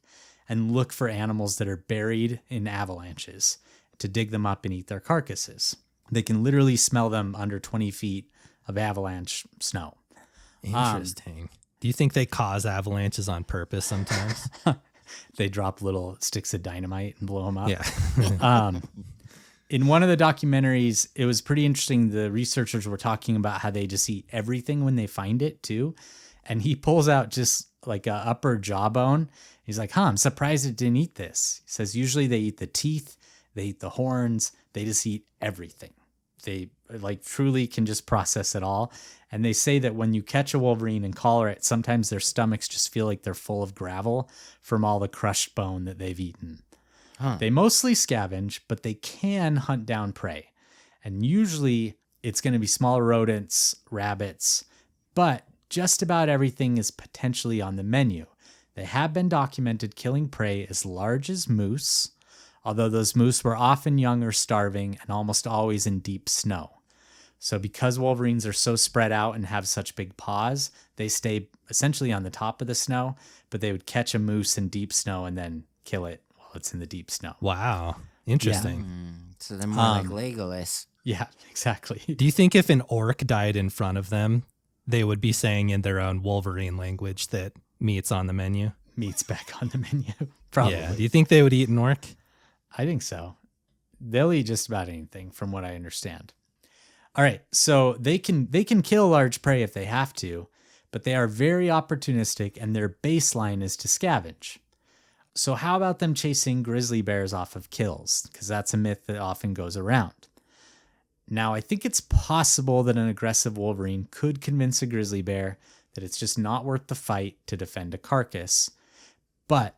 and look for animals that are buried in avalanches to dig them up and eat their carcasses. They can literally smell them under 20 feet of avalanche snow. Interesting. Do you think they cause avalanches on purpose sometimes? They drop little sticks of dynamite and blow them up. Yeah. In one of the documentaries, it was pretty interesting. The researchers were talking about how they just eat everything when they find it too. And he pulls out just like a upper jawbone. He's like, I'm surprised it didn't eat this. He says, usually they eat the teeth, they eat the horns, they just eat everything. They like truly can just process it all. And they say that when you catch a Wolverine and collar it, sometimes their stomachs just feel like they're full of gravel from all the crushed bone that they've eaten. They mostly scavenge, but they can hunt down prey. And usually it's going to be smaller rodents, rabbits, but just about everything is potentially on the menu. They have been documented killing prey as large as moose, although those moose were often young or starving and almost always in deep snow. So because Wolverines are so spread out and have such big paws, they stay essentially on the top of the snow, but they would catch a moose in deep snow and then kill it while it's in the deep snow. Wow. Interesting. So they're more like Legolas. Yeah, exactly. Do you think if an orc died in front of them, they would be saying in their own Wolverine language that meat's on the menu? Meat's back on the menu. Probably. Yeah. Do you think they would eat an orc? I think so. They'll eat just about anything from what I understand. All right, so they can kill large prey if they have to, but they are very opportunistic and their baseline is to scavenge. So how about them chasing grizzly bears off of kills? Because that's a myth that often goes around. Now, I think it's possible that an aggressive Wolverine could convince a grizzly bear that it's just not worth the fight to defend a carcass. But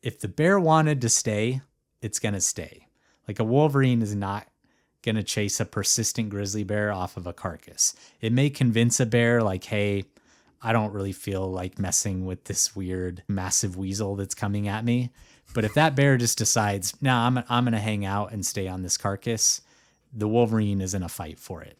if the bear wanted to stay, it's going to stay. Like a Wolverine is not going to chase a persistent grizzly bear off of a carcass. It may convince a bear like, hey, I don't really feel like messing with this weird massive weasel that's coming at me. But if that bear just decides, I'm going to hang out and stay on this carcass, the Wolverine is in a fight for it.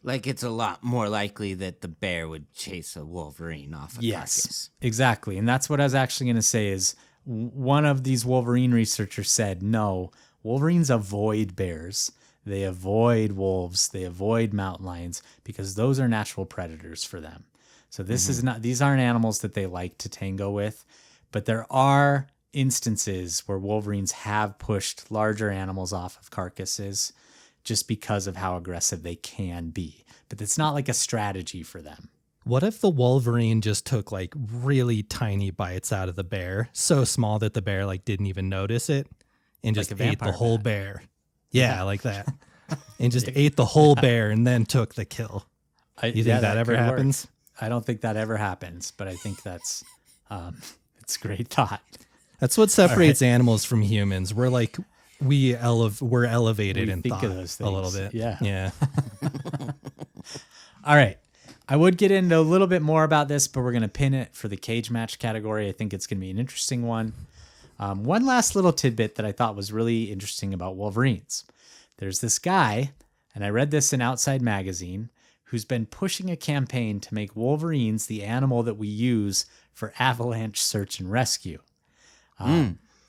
Like it's a lot more likely that the bear would chase a Wolverine off a carcass. Exactly. And that's what I was actually going to say is one of these Wolverine researchers said, no, Wolverines avoid bears. They avoid wolves. They avoid mountain lions because those are natural predators for them. So these aren't animals that they like to tango with, but there are instances where Wolverines have pushed larger animals off of carcasses just because of how aggressive they can be. But it's not like a strategy for them. What if the Wolverine just took like really tiny bites out of the bear, so small that the bear like didn't even notice it, and Like just a ate the vampire whole bat. bear? Yeah, like that. And just ate the whole bear and then took the kill. You think that ever could work. happens? I don't think that ever happens, but I think that's it's a great thought. That's what separates animals from humans. We're like we're elevated We in think thought of those a little things. bit. Yeah. Yeah. All right. I would get into a little bit more about this, but we're going to pin it for the cage match category. I think it's going to be an interesting one. One last little tidbit that I thought was really interesting about Wolverines. There's this guy, and I read this in Outside Magazine, who's been pushing a campaign to make Wolverines the animal that we use for avalanche search and rescue.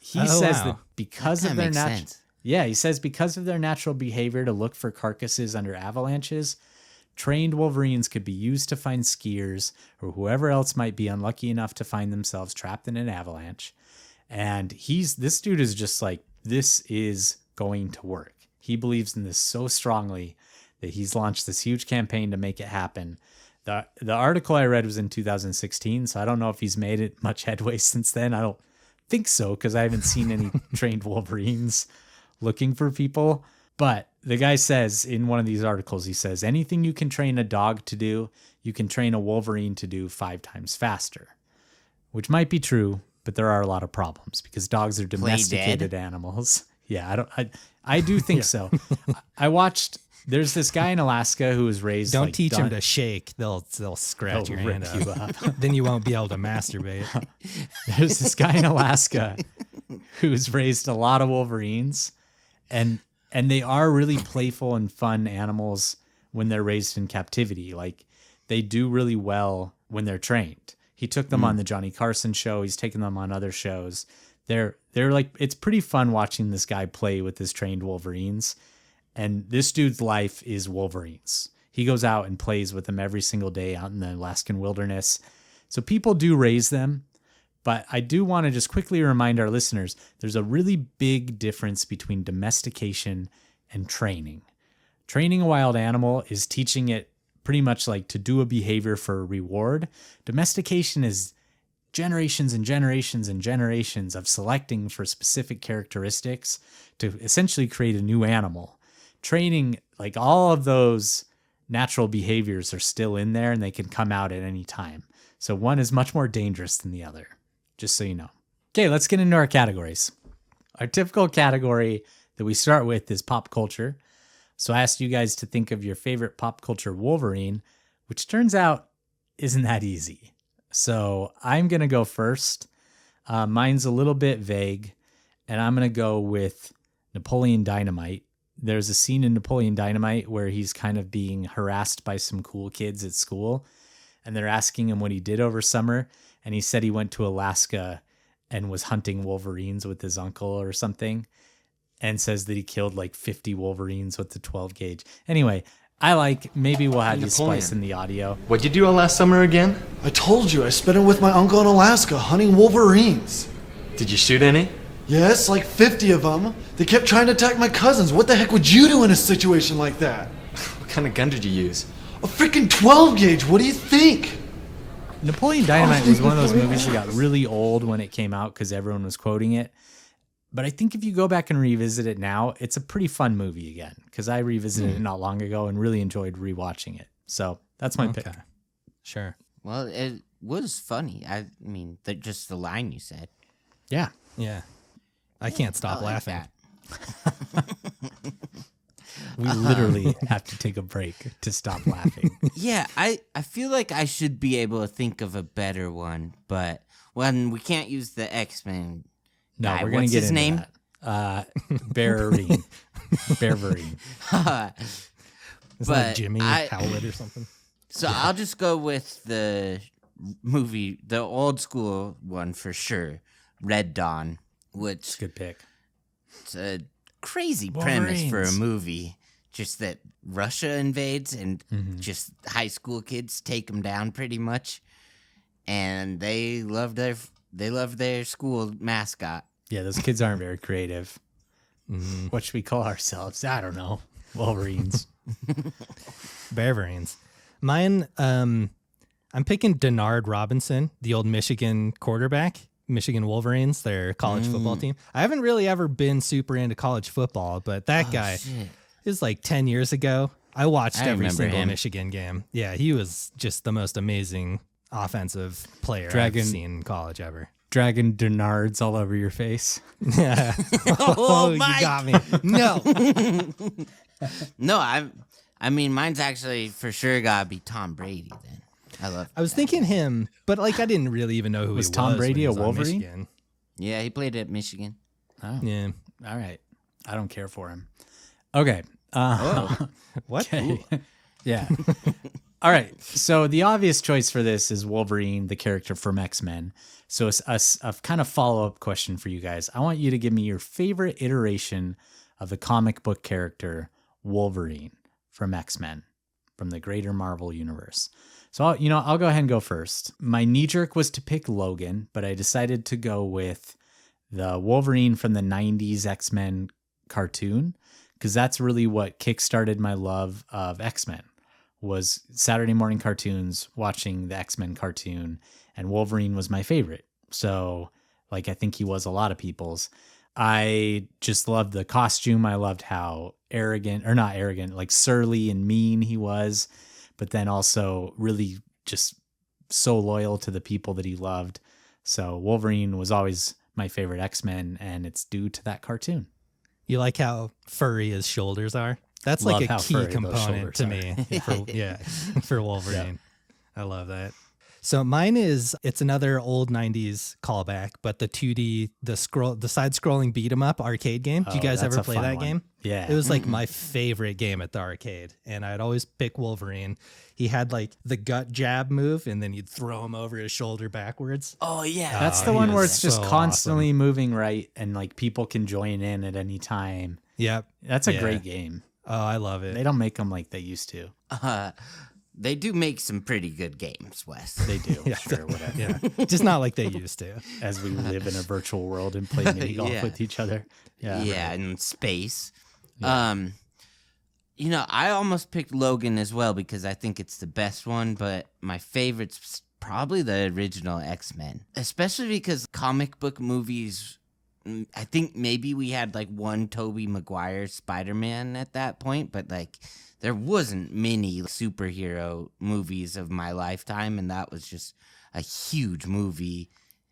He says wow. that because That of their makes natural, sense. yeah, he says because of their natural behavior to look for carcasses under avalanches, trained Wolverines could be used to find skiers or whoever else might be unlucky enough to find themselves trapped in an avalanche. And this dude is just like, this is going to work. He believes in this so strongly that he's launched this huge campaign to make it happen. The article I read was in 2016, so I don't know if he's made it much headway since then. I don't think so, because I haven't seen any trained Wolverines looking for people. But the guy says in one of these articles, he says, anything you can train a dog to do, you can train a Wolverine to do 5 times faster, which might be true, but there are a lot of problems because dogs are domesticated animals. Yeah, I do think so. I watched, there's this guy in Alaska who was raised. Don't like, teach them to shake. They'll scratch They'll your hand rip you up. Then you won't be able to masturbate. There's this guy in Alaska who's raised a lot of Wolverines, and they are really playful and fun animals when they're raised in captivity. Like they do really well when they're trained. He took them on the Johnny Carson show. He's taken them on other shows. They're like, it's pretty fun watching this guy play with his trained Wolverines. And this dude's life is Wolverines. He goes out and plays with them every single day out in the Alaskan wilderness. So people do raise them. But I do want to just quickly remind our listeners, there's a really big difference between domestication and training. Training a wild animal is teaching it pretty much like to do a behavior for a reward. Domestication is generations and generations and generations of selecting for specific characteristics to essentially create a new animal. Training, like all of those natural behaviors are still in there and they can come out at any time. So one is much more dangerous than the other, just so you know. Okay, let's get into our categories. Our typical category that we start with is pop culture. So I asked you guys to think of your favorite pop culture Wolverine, which turns out isn't that easy. So I'm going to go first. Mine's a little bit vague, and I'm going to go with Napoleon Dynamite. There's a scene in Napoleon Dynamite where he's kind of being harassed by some cool kids at school, and they're asking him what he did over summer, and he said he went to Alaska and was hunting Wolverines with his uncle or something, and says that he killed like 50 Wolverines with the 12 gauge. Anyway, maybe we'll have you splice in the audio. What'd you do all last summer again? I told you, I spent it with my uncle in Alaska hunting Wolverines. Did you shoot any? Yes, like 50 of them. They kept trying to attack my cousins. What the heck would you do in a situation like that? What kind of gun did you use? A freaking 12 gauge, what do you think? Napoleon Dynamite was one of those movies that got really old when it came out because everyone was quoting it. But I think if you go back and revisit it now, it's a pretty fun movie again because I revisited it not long ago and really enjoyed rewatching it. So that's my pick. Sure. Well, it was funny. I mean, just the line you said. Yeah. Yeah. I can't stop I like laughing. that. We literally have to take a break to stop laughing. Yeah, I feel like I should be able to think of a better one, but when we can't use the X-Men. No, guy, we're going to what's get his into name? that. Bearverine. Bearverine. Isn't that But Jimmy Howlett or something? So I'll just go with the movie, the old school one for sure, Red Dawn, which Good pick. it's a crazy premise for a Wolverines. movie. Just that Russia invades and just high school kids take them down pretty much, and they love their school mascot. Yeah, those kids aren't very creative. What should we call ourselves? I don't know. Wolverines. Wolverines. Mine, I'm picking Denard Robinson, the old Michigan quarterback, Michigan Wolverines, their college football team. I haven't really ever been super into college football, but that guy is like 10 years ago. I watched every single Michigan game. Yeah, he was just the most amazing offensive player I've seen in college ever. Dragging Denards all over your face. Yeah. Oh, you Mike. got me. No. No, I mean, mine's actually for sure gotta be Tom Brady. Then I was thinking him, but like I didn't really even know who Was he Tom was. Brady when he a was on Wolverine? Michigan. Yeah, he played at Michigan. Oh, Yeah. all right. I don't care for him. Okay. What? Okay. Yeah. All right. So the obvious choice for this is Wolverine, the character from X-Men. So it's a kind of follow-up question for you guys. I want you to give me your favorite iteration of the comic book character Wolverine from X-Men, from the greater Marvel universe. So, I'll go ahead and go first. My knee-jerk was to pick Logan, but I decided to go with the Wolverine from the 90s X-Men cartoon, because that's really what kickstarted my love of X-Men, was Saturday morning cartoons, watching the X-Men cartoon, and Wolverine was my favorite. So, I think he was a lot of people's. I just loved the costume. I loved how surly and mean he was, but then also really just so loyal to the people that he loved. So Wolverine was always my favorite X-Men, and it's due to that cartoon. You like how furry his shoulders are? That's Love like a how key furry those component to shoulders me for Wolverine. I love that. So mine it's another old 90s callback, but the 2D, the side scrolling beat 'em up arcade game. Did you guys that's ever a play fun that one. game? Yeah. It was like my favorite game at the arcade, and I'd always pick Wolverine. He had like the gut jab move, and then you'd throw him over his shoulder backwards. Oh yeah, That's the he one where was it's just so constantly moving right, and people can join in at any time. Yep. That's a Yeah. great game. Oh, I love it. They don't make them like they used to. they do make some pretty good games, Wes. They do. Sure, whatever. Yeah. Just not like they used to. As we live in a virtual world and play mini golf Yeah. with each other. Yeah. Yeah, in space. I almost picked Logan as well because I think it's the best one, but my favorite's probably the original X-Men, especially because comic book movies, I think maybe we had one Tobey Maguire Spider-Man at that point, but there wasn't many superhero movies of my lifetime, and that was just a huge movie.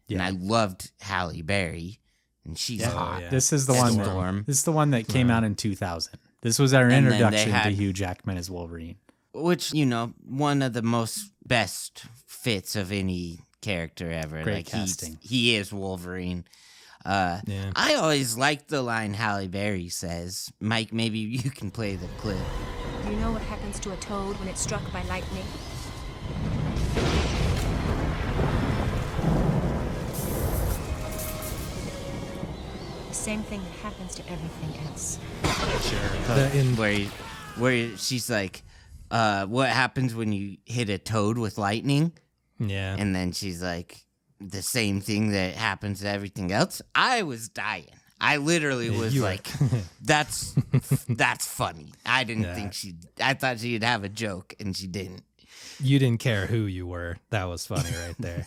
Yeah. And I loved Halle Berry, and she's hot. yeah. This is the one. Storm. This is the one that came out in 2000. This was our And then they introduction to had- Hugh Jackman as Wolverine. Which, one of the most best fits of any character ever. Great casting. He is Wolverine. Yeah. I always like the line Halle Berry says. Mike, maybe you can play the clip. Do you know what happens to a toad when it's struck by lightning? The same thing that happens to everything else. Where she's like, what happens when you hit a toad with lightning? Yeah. And then she's like, the same thing that happens to everything else. I was dying. I literally was you were- like, that's funny. I didn't think I thought she'd have a joke, and she didn't. You didn't care who you were. That was funny right there.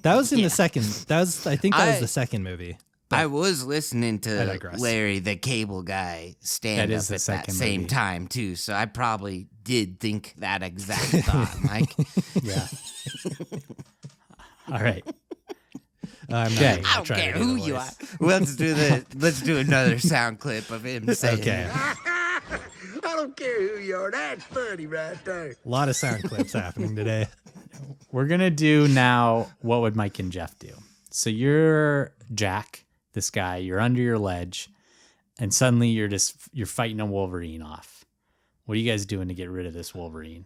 That was in the second. I think that was the second movie. I was listening I to digress. Larry, the cable guy, stand That up is the at that second same movie. time, too. So I probably did think that exact thought, Mike. Yeah. All right. I'm not Okay. even I gonna don't try to care do the who you are. voice. Let's do another sound clip of him saying, Okay. I don't care who you are. That's funny right there. A lot of sound clips happening today. We're going to do now what would Mike and Jeff do? So you're Jack, this guy, you're under your ledge, and suddenly you're fighting a Wolverine off. What are you guys doing to get rid of this Wolverine?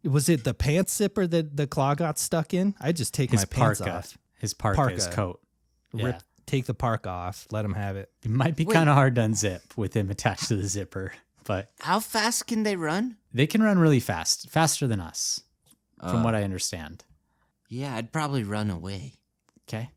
Was it the pants zipper that the claw got stuck in? I just take His my pants parka. off. His parka, his Parka. coat. Yeah. Take the parka off. Let him have it. It might be kind of hard to unzip with him attached to the zipper, but how fast can they run? they can run really fast, faster than us, from what I understand. Yeah, I'd probably run away. Okay.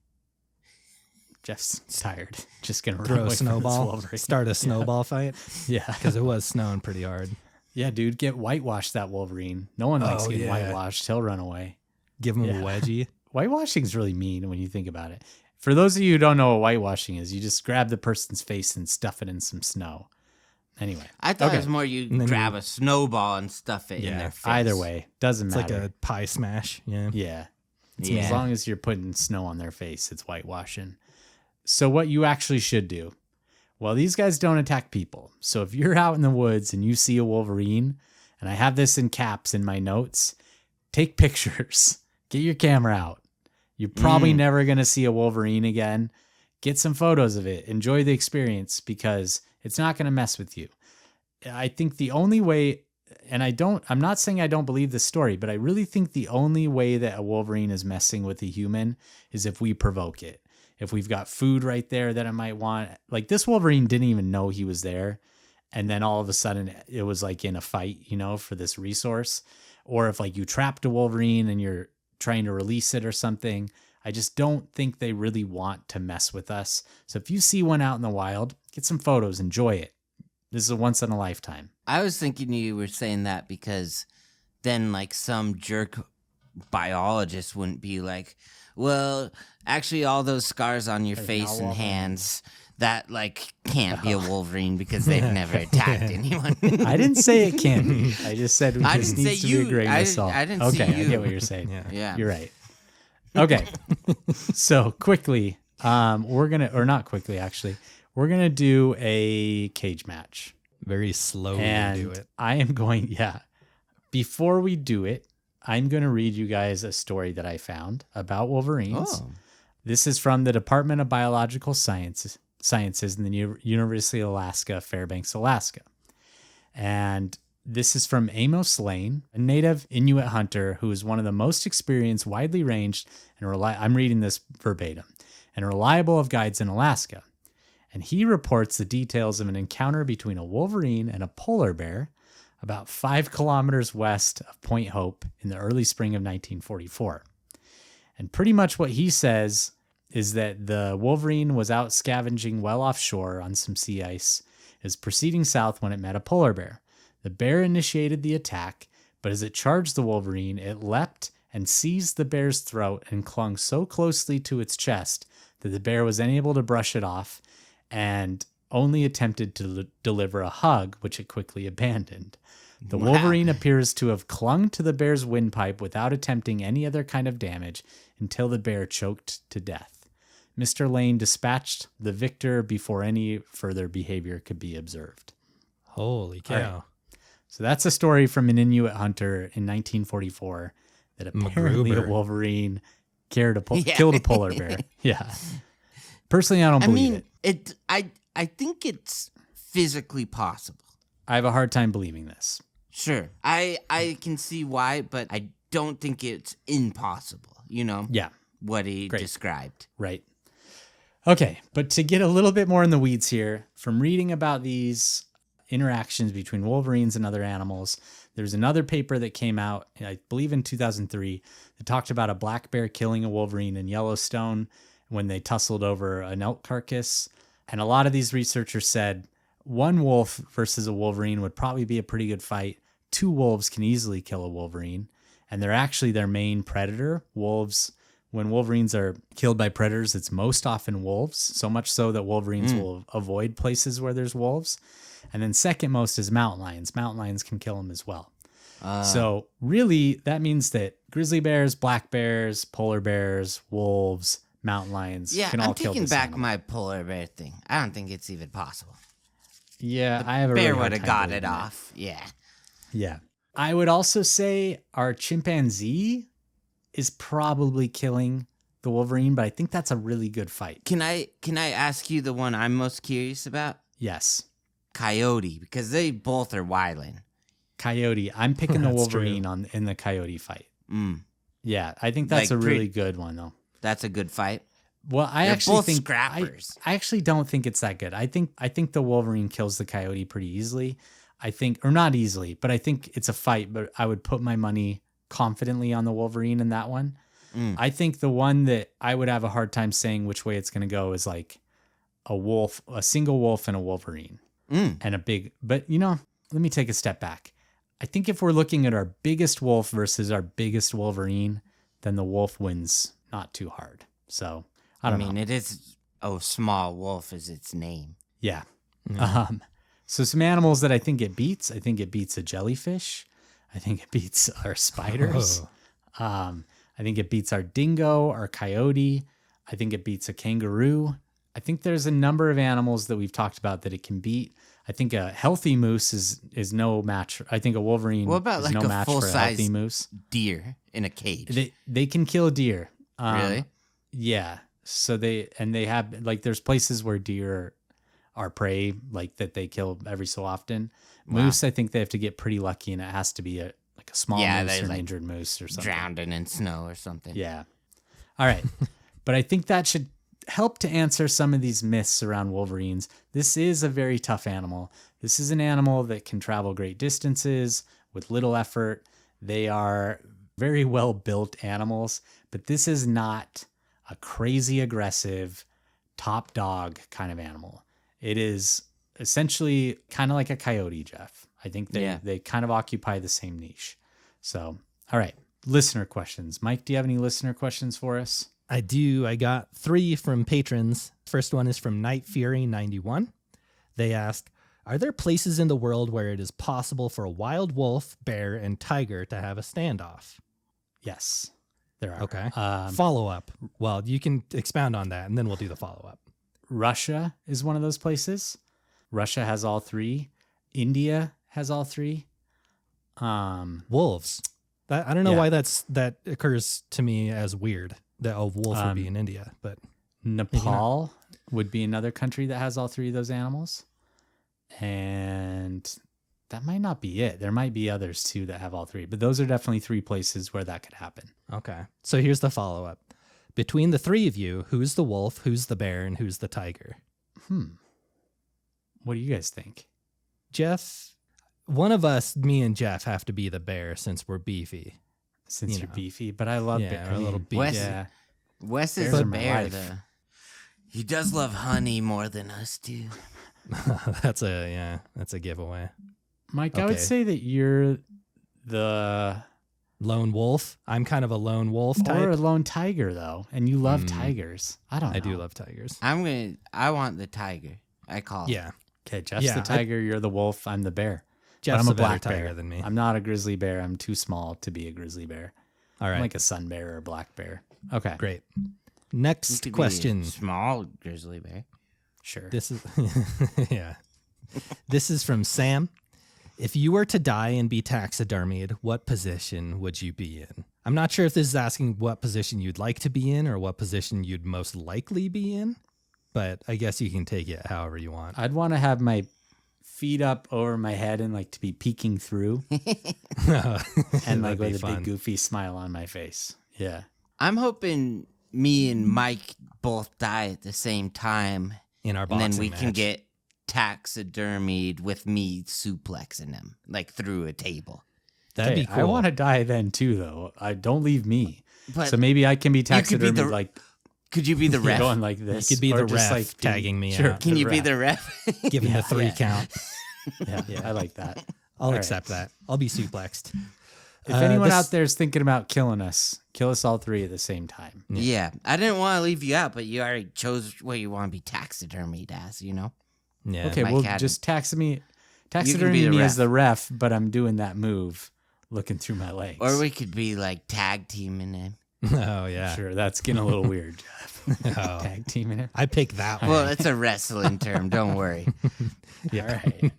Jeff's tired. Just gonna run Throw away a from this snowball. Wolverine. Start a snowball fight Yeah, because it was snowing pretty hard. yeah, dude, get whitewashed that Wolverine. No one likes getting whitewashed. He'll run away. Give him a wedgie. Whitewashing's really mean when you think about it. For those of you who don't know what whitewashing is, you just grab the person's face and stuff it in some snow. Anyway, I thought it was more you grab a snowball and stuff it in their face. Either way, doesn't It's matter. like a pie smash. Yeah. Yeah. Yeah. As long as you're putting snow on their face, it's whitewashing. So what you actually should do, well, these guys don't attack people. So if you're out in the woods and you see a Wolverine, and I have this in caps in my notes, take pictures. Get your camera out. You're probably never going to see a Wolverine again. Get some photos of it. Enjoy the experience because it's not going to mess with you. I think the only way, and I'm not saying I don't believe this story, but I really think the only way that a Wolverine is messing with a human is if we provoke it. If we've got food right there that it might want. Like this Wolverine didn't even know he was there. And then all of a sudden it was like in a fight, for this resource. Or if like you trapped a Wolverine and you're trying to release it or something. I just don't think they really want to mess with us. So if you see one out in the wild, get some photos, enjoy it. This is a once in a lifetime. I was thinking you were saying that because then like some jerk biologist wouldn't be like, well, actually all those scars on your face and hands, that like can't be a Wolverine because they've never attacked anyone. I didn't say it can't be. I just said I this didn't needs say to be you. a grain of salt. I didn't okay, see you. I get what you're saying. Yeah. You're right. Okay. So quickly, we're gonna do a cage match. Very slowly And do it. I am going, before we do it, I'm going to read you guys a story that I found about Wolverines. Oh. This is from the Department of Biological Sciences in the University of Alaska, Fairbanks, Alaska. And this is from Amos Lane, a native Inuit hunter who is one of the most experienced, widely ranged, and I'm reading this verbatim, and reliable of guides in Alaska. And he reports the details of an encounter between a Wolverine and a polar bear about 5 kilometers west of Point Hope in the early spring of 1944. And pretty much what he says is that the Wolverine was out scavenging well offshore on some sea ice, is proceeding south when it met a polar bear. The bear initiated the attack, but as it charged the Wolverine, it leapt and seized the bear's throat and clung so closely to its chest that the bear was unable to brush it off and only attempted to deliver a hug, which it quickly abandoned. The Wolverine appears to have clung to the bear's windpipe without attempting any other kind of damage until the bear choked to death. Mr. Lane dispatched the victor before any further behavior could be observed. Holy cow. Right. So that's a story from an Inuit hunter in 1944 that apparently a MacGruber. Wolverine killed a polar bear. Yeah. Personally, I don't believe it. I think it's physically possible. I have a hard time believing this. Sure. I can see why, but I don't think it's impossible, Yeah. what he Great. described. Right. Okay, but to get a little bit more in the weeds here, from reading about these interactions between Wolverines and other animals, there's another paper that came out, I believe in 2003, that talked about a black bear killing a Wolverine in Yellowstone when they tussled over an elk carcass. And a lot of these researchers said one wolf versus a Wolverine would probably be a pretty good fight. 2 wolves can easily kill a Wolverine, and they're actually their main predator. Wolves, when Wolverines are killed by predators, it's most often wolves, so much so that Wolverines will avoid places where there's wolves. And then second most is mountain lions. Mountain lions can kill them as well. So really, that means that grizzly bears, black bears, polar bears, wolves, mountain lions Yeah, can all I'm kill taking this back animal. my polar bear thing. I don't think it's even possible. Yeah, I have a Bear really hard would have time got believing it that. off. Yeah. Yeah. I would also say our chimpanzee is probably killing the Wolverine, but I think that's a really good fight. Can I ask you the one I'm most curious about? Yes. Coyote, because they both are wilding. Coyote. I'm picking the That's Wolverine in the coyote fight. Mm. Yeah, I think that's Like a really good one though. That's a good fight. Well, I They're actually both think scrappers. I actually don't think it's that good. I think the Wolverine kills the coyote pretty easily. I think, or not easily, but I think it's a fight. But I would put my money confidently on the Wolverine in that one. I think the one that I would have a hard time saying which way it's going to go is like a wolf, a single wolf and a Wolverine and a big, but let me take a step back. I think if we're looking at our biggest wolf versus our biggest Wolverine, then the wolf wins not too hard. So I don't know. It is small wolf is its name. Yeah. So some animals that I think it beats. I think it beats a jellyfish. I think it beats our spiders. I think it beats our dingo, our coyote. I think it beats a kangaroo. I think there's a number of animals that we've talked about that it can beat. I think a healthy moose is no match. I think a Wolverine What about is like no a match for a full-size healthy moose. deer in a cage? They can kill deer. Really? Yeah. So they have like there's places where deer are prey like that they kill every so often. Moose, I think they have to get pretty lucky, and it has to be a small moose or an injured moose or something. Drowning in snow or something. Yeah. All right. But I think that should help to answer some of these myths around Wolverines. This is a very tough animal. This is an animal that can travel great distances with little effort. They are very well built animals, but this is not a crazy aggressive top dog kind of animal. It is essentially kind of like a coyote, Jeff. I think they kind of occupy the same niche. So, all right. Listener questions. Mike, do you have any listener questions for us? I do. I got 3 from patrons. First one is from Night Fury 91. They ask, are there places in the world where it is possible for a wild wolf, bear, and tiger to have a standoff? Yes, there are. Okay. Follow up. Well, you can expound on that, and then we'll do the follow up. Russia is one of those places. Russia has all 3. India has all 3. Wolves. I don't know why that occurs to me as weird that a wolf would be in India, but Nepal would be another country that has all 3 of those animals. And that might not be it. There might be others too that have all 3, but those are definitely 3 places where that could happen. Okay. So here's the follow up. Between the 3 of you, who's the wolf, who's the bear, and who's the tiger? What do you guys think? Jeff, one of us, me and Jeff, have to be the bear since we're beefy. Since you're beefy, but I love bear. We're a little beefy. Wes is Bears a are my bear, life. though. He does love honey more than us do. That's a giveaway. Mike, I would say that you're the Lone wolf. I'm kind of a lone wolf type. or a lone tiger though, and you love tigers. I don't know. I do love tigers. I want the tiger. I call it. Yeah. Okay, Jeff's the tiger, you're the wolf, I'm the bear. Jeff's but I'm a a better black tiger bear than me. I'm not a grizzly bear. I'm too small to be a grizzly bear. All right. I'm like a sun bear or a black bear. Okay. Great. You Next could be a question. small grizzly bear. Sure. This is This is from Sam. If you were to die and be taxidermied, what position would you be in? I'm not sure if this is asking what position you'd like to be in or what position you'd most likely be in, but I guess you can take it however you want. I'd want to have my feet up over my head and like to be peeking through and like with a big goofy smile on my face. Yeah. I'm hoping me and Mike both die at the same time, In our and boxing then we match. can get taxidermied with me suplexing him like through a table. That'd be Hey, cool. I want to die then too, though. I don't leave me. But So maybe I can be could be taxidermied like Could you be the ref? going like this. You could be or the just, ref like, tagging me sure, out. Can you be ref. the ref? Give him the 3 count. Yeah, I like that. I'll right. accept that. I'll be suplexed. If anyone this- out there is thinking about killing us, kill us all 3 at the same time. Yeah, I didn't want to leave you out, but you already chose what you want to be taxidermied as, you know? Yeah. Okay, Mike well, had just taxidermy the me as ref. the ref, but I'm doing that move, looking through my legs. Or we could be like tag teaming him. Oh, yeah. Sure, that's getting a little weird, Jeff. Oh. Tag teaming it. I picked that one. Well, it's a wrestling term, don't worry. All right.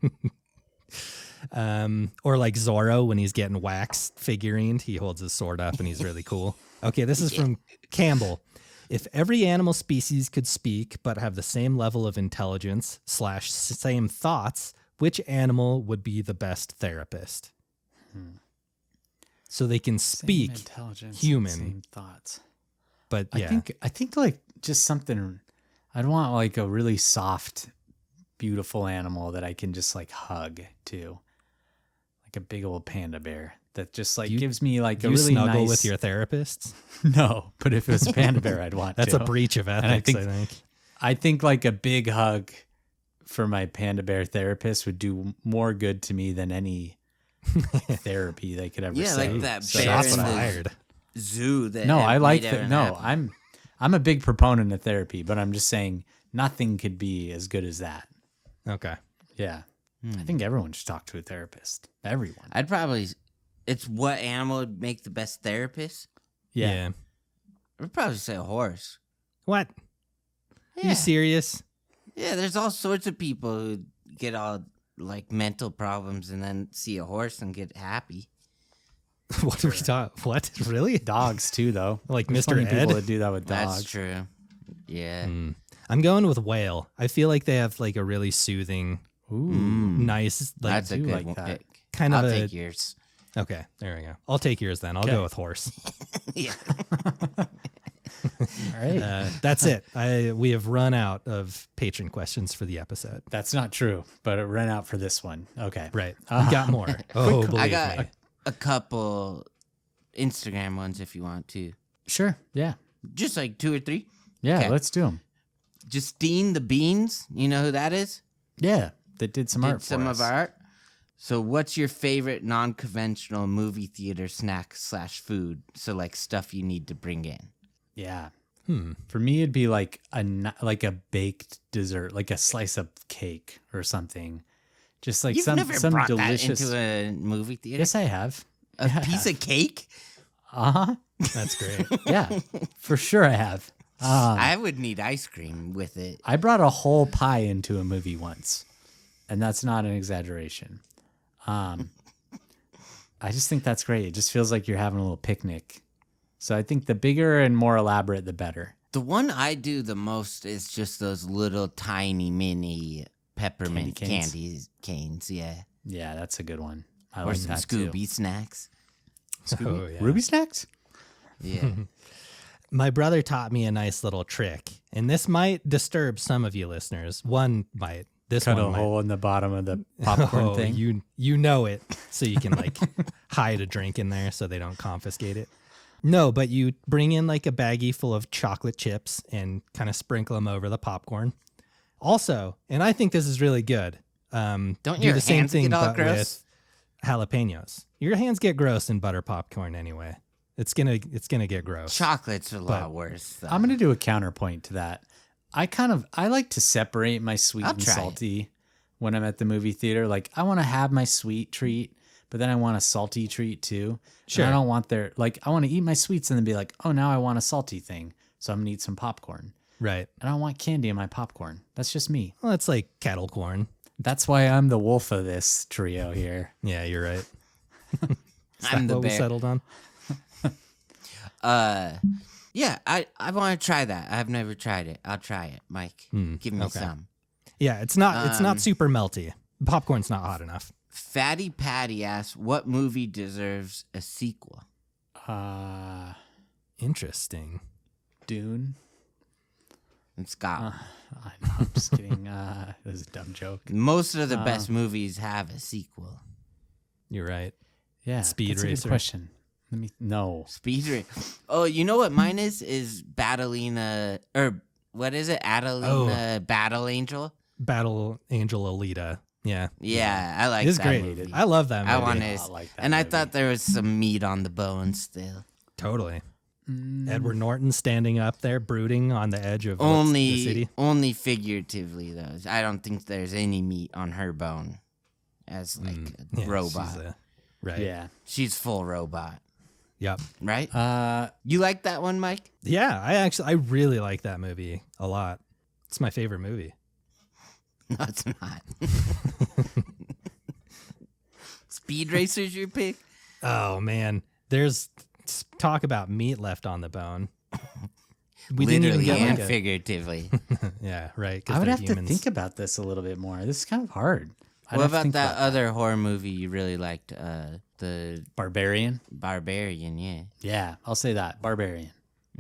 Or like Zorro when he's getting waxed figurined, he holds his sword up and he's really cool. Okay, this is from Campbell. If every animal species could speak but have the same level of intelligence / same thoughts, which animal would be the best therapist? So they can speak, Same intelligence, human. same thoughts. but yeah, I think like just something. I'd want like a really soft, beautiful animal that I can just like hug too, like a big old panda bear. that just like You- gives me like a You really snuggle nice. with your therapists? No, but if it was a panda bear, I'd want That's to. a breach of And ethics, I think. I think like a big hug for my panda bear therapist would do more good to me than any therapy they could ever Yeah, say. like that So bear that's Shots what in I- the fired. zoo that No, I like made that. everything No, happen. I'm a big proponent of therapy, but I'm just saying nothing could be as good as that. Okay. Yeah. I think everyone should talk to a therapist. Everyone. I'd probably. It's what animal would make the best therapist? Yeah. I'd probably say a horse. What? Are Yeah. you serious? Yeah, there's all sorts of people who get all like mental problems and then see a horse and get happy. What are we talking? What? Really? Dogs too, though. Like There's Mr. plenty of Ed? people that do that with That's dogs. true. Yeah. I'm going with whale. I feel like they have like a really soothing, Ooh. nice, like That's a do good like one that. pick. kind of I'll a. take yours. Okay, there we go. I'll take yours then. I'll Okay. go with horse. Yeah. All right. That's it. We have run out of patron questions for the episode. That's not true, but it ran out for this one. Okay. Right. We got more. Oh, believe I got me. a couple Instagram ones if you want to. Sure. Yeah. Just like 2 or 3. Yeah. Okay. Let's do them. Justine the Beans. You know who that is? Yeah. That did some Did art for some us. of our art. So, what's your favorite non-conventional movie theater snack / food? So, like stuff you need to bring in. Yeah. For me, it'd be like like a baked dessert, like a slice of cake or something. Just like You've some never some brought delicious. that into a movie theater. Yes, I have. A piece of cake. Uh-huh. That's great. Yeah, for sure I have. I would need ice cream with it. I brought a whole pie into a movie once, and that's not an exaggeration. I just think that's great. It just feels like you're having a little picnic. So I think the bigger and more elaborate, the better. The one I do the most is just those little tiny mini peppermint Candy canes? candy canes. Yeah. Yeah, that's a good one. I Or like some that Scooby snacks. Oh, yeah. too. Ruby snacks? Yeah. My brother taught me a nice little trick, and this might disturb some of you listeners. One might. This Cut one a might. hole in the bottom of the popcorn Oh, thing. you know it, so you can like hide a drink in there so they don't confiscate it. No, but you bring in like a baggie full of chocolate chips and kind of sprinkle them over the popcorn. Also, and I think this is really good. Don't do your the same hands thing get all but gross? with jalapenos. Your hands get gross in butter popcorn anyway. It's gonna get gross. Chocolate's a lot worse. Though. I'm gonna do a counterpoint to that. I like to separate my sweet I'll and try it. salty when I'm at the movie theater. Like I want to have my sweet treat, but then I want a salty treat too. Sure. And I don't want I want to eat my sweets and then be like, oh, now I want a salty thing. So I'm gonna eat some popcorn. Right. And I don't want candy in my popcorn. That's just me. Well, it's like kettle corn. That's why I'm the wolf of this trio here. Yeah, you're right. I'm the What we bear. settled on. Yeah, I want to try that. I've never tried it. I'll try it, Mike. Give me okay. some. Yeah, it's not super melty. Popcorn's not hot enough. Fatty Patty asks, "What movie deserves a sequel?" Interesting. Dune. It's got I'm just kidding. That was a dumb joke. most of the best movies have a sequel. You're right. Yeah, Speed that's a good Racer. question. No. Speed Racer. Oh, you know what mine is? Is Battleina or what is it? Adelina Battle Angel. Battle Angel Alita. Yeah. Yeah, I like It's that great. movie. I love that movie. I want I to, like that and I movie. thought there was some meat on the bone still. Totally. Edward Norton standing up there brooding on the edge of the city. Only figuratively though. I don't think there's any meat on her bone as like a Yeah, robot. Right. Yeah. She's full robot, Yep. right? You like that one, Mike? Yeah, I really like that movie a lot. It's my favorite movie. No, it's not. Speed Racer's your pick? Oh man, there's talk about meat left on the bone. We didn't even Literally get and like figuratively. yeah, right. 'cause I would they're have humans. to think about this a little bit more. This is kind of hard. I'd What have to about think that about other horror movie you really liked? The Barbarian? Barbarian, yeah. Yeah, I'll say that. Barbarian.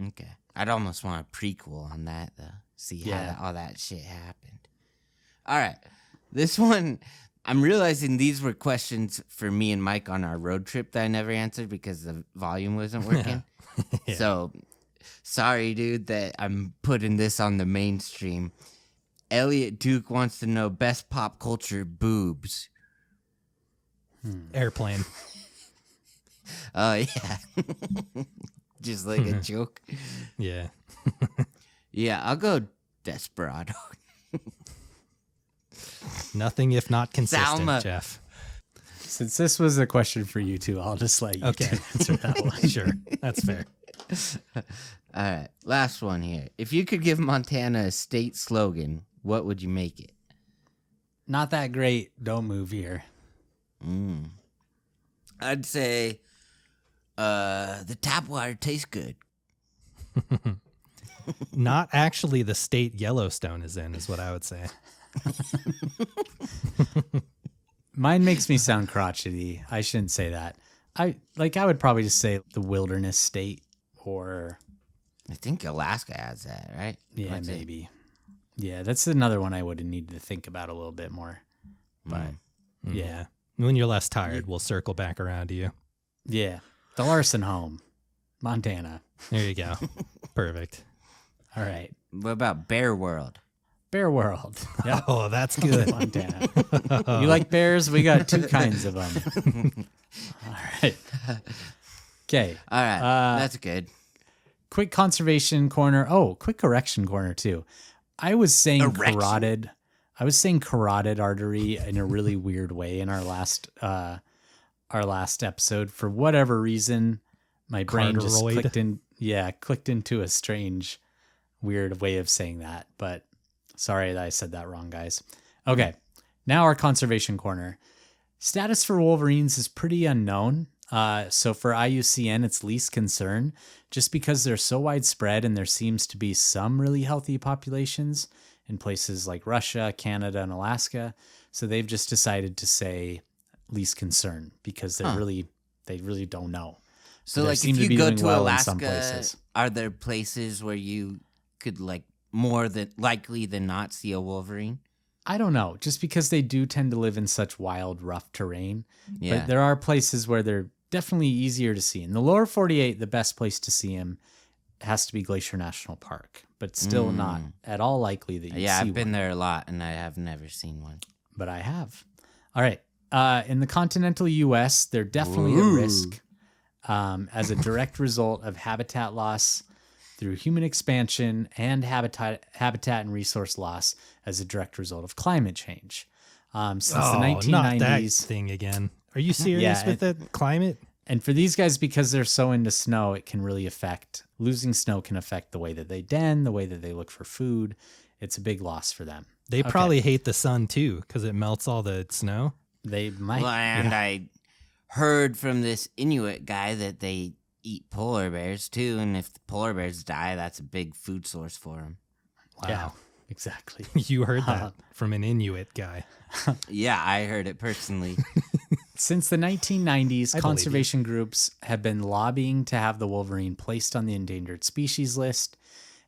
Okay. I'd almost want a prequel on that, though. See Yeah. how all that shit happened. All right. This one, I'm realizing these were questions for me and Mike on our road trip that I never answered because the volume wasn't working. Yeah. So sorry, dude, that I'm putting this on the mainstream. Elliot Duke wants to know best pop culture boobs. Airplane. Oh, yeah. Just like a joke. Yeah. Yeah, I'll go Desperado. Nothing if not consistent, Salma. Jeff. Since this was a question for you two, I'll just let you Okay. two answer that one. Sure. That's fair. All right, last one here. If you could give Montana a state slogan, what would you make it? Not that great. Don't move here. I'd say the tap water tastes good. Not actually the state Yellowstone is in, is what I would say. Mine makes me sound crotchety. I shouldn't say that. I would probably just say the wilderness state, or I think Alaska has that, right? yeah, What's it? maybe. Yeah, that's another one I would need to think about a little bit more. But yeah. When you're less tired, we'll circle back around to you. Yeah. The Larson home, Montana. There you go. Perfect. All right. What about Bear World? Bear World. Yeah. Oh, that's good. Montana. You like bears? We got two kinds of them. All right. Okay. All right, that's good. Quick conservation corner. Oh, quick correction corner too. I was saying Erection. carotid. I was saying carotid artery in a really weird way in our last episode. For whatever reason, my brain just Carteroid. clicked into a strange, weird way of saying that. But sorry that I said that wrong, guys. Okay, now our conservation corner. Status for wolverines is pretty unknown. So for IUCN, it's least concern, just because they're so widespread and there seems to be some really healthy populations in places like Russia, Canada, and Alaska. So they've just decided to say least concern because they really don't know. So they like seem if to you be go doing to well in some Alaska, places. are there places where you could like more than likely than not see a wolverine? I don't know, just because they do tend to live in such wild, rough terrain. Yeah. But there are places where they're definitely easier to see. In the lower 48, the best place to see them has to be Glacier National Park, but still not at all likely that you Yeah, see I've been one. there a lot and I have never seen one. But I have. All right. In the continental U.S., they're definitely at risk as a direct result of habitat loss through human expansion and habitat and resource loss as a direct result of climate change. Since the Not that 1990s. thing again. Are you serious Yeah, with the climate? And for these guys, because they're so into snow, it can really affect, losing snow can affect the way that they den, the way that they look for food. It's a big loss for them. They probably hate the sun too because it melts all the snow. They might. Well, and I heard from this Inuit guy that they eat polar bears too, and if the polar bears die, that's a big food source for them. Wow. Yeah, exactly. You heard that from an Inuit guy. Yeah, I heard it personally. Since the 1990s, I believe conservation groups have been lobbying to have the wolverine placed on the endangered species list.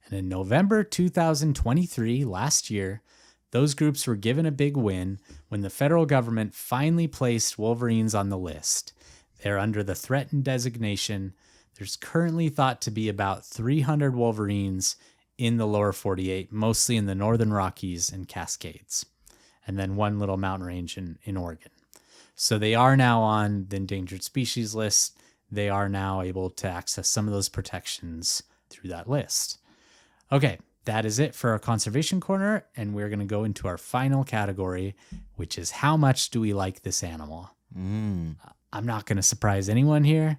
And in November 2023, last year, those groups were given a big win when the federal government finally placed wolverines on the list. They're under the threatened designation. There's currently thought to be about 300 wolverines in the lower 48, mostly in the northern Rockies and Cascades, and then one little mountain range in Oregon. So they are now on the endangered species list. They are now able to access some of those protections through that list. Okay, that is it for our conservation corner, and we're going to go into our final category, which is how much do we like this animal? I'm not going to surprise anyone here.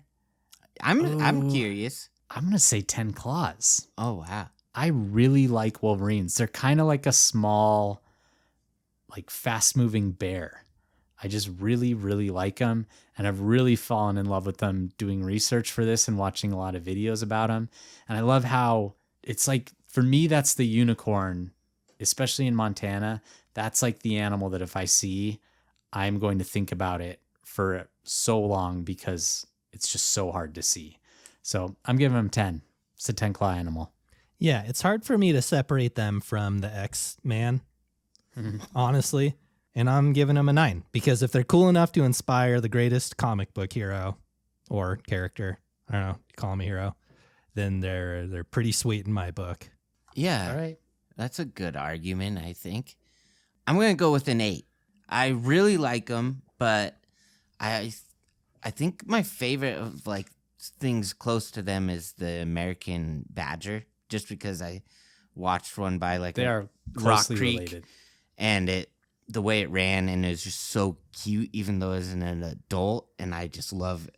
I'm curious. I'm going to say 10 claws. Oh wow. I really like wolverines. They're kind of like a small, like fast-moving bear. I just really, really like them, and I've really fallen in love with them doing research for this and watching a lot of videos about them. And I love how it's like, for me, that's the unicorn, especially in Montana. That's like the animal that if I see, I'm going to think about it for so long because it's just so hard to see. So I'm giving them 10. It's a 10 claw animal. Yeah, it's hard for me to separate them from the X-Man, honestly. And I'm giving them a 9 because if they're cool enough to inspire the greatest comic book hero or character, I don't know, call him a hero, then they're pretty sweet in my book. Yeah. All right. That's a good argument, I think. I'm going to go with an 8. I really like them, but I think my favorite of like things close to them is the American Badger, just because I watched one by like They a are Rock closely Creek, related. and the way it ran, and it was just so cute, even though as an adult, and I just love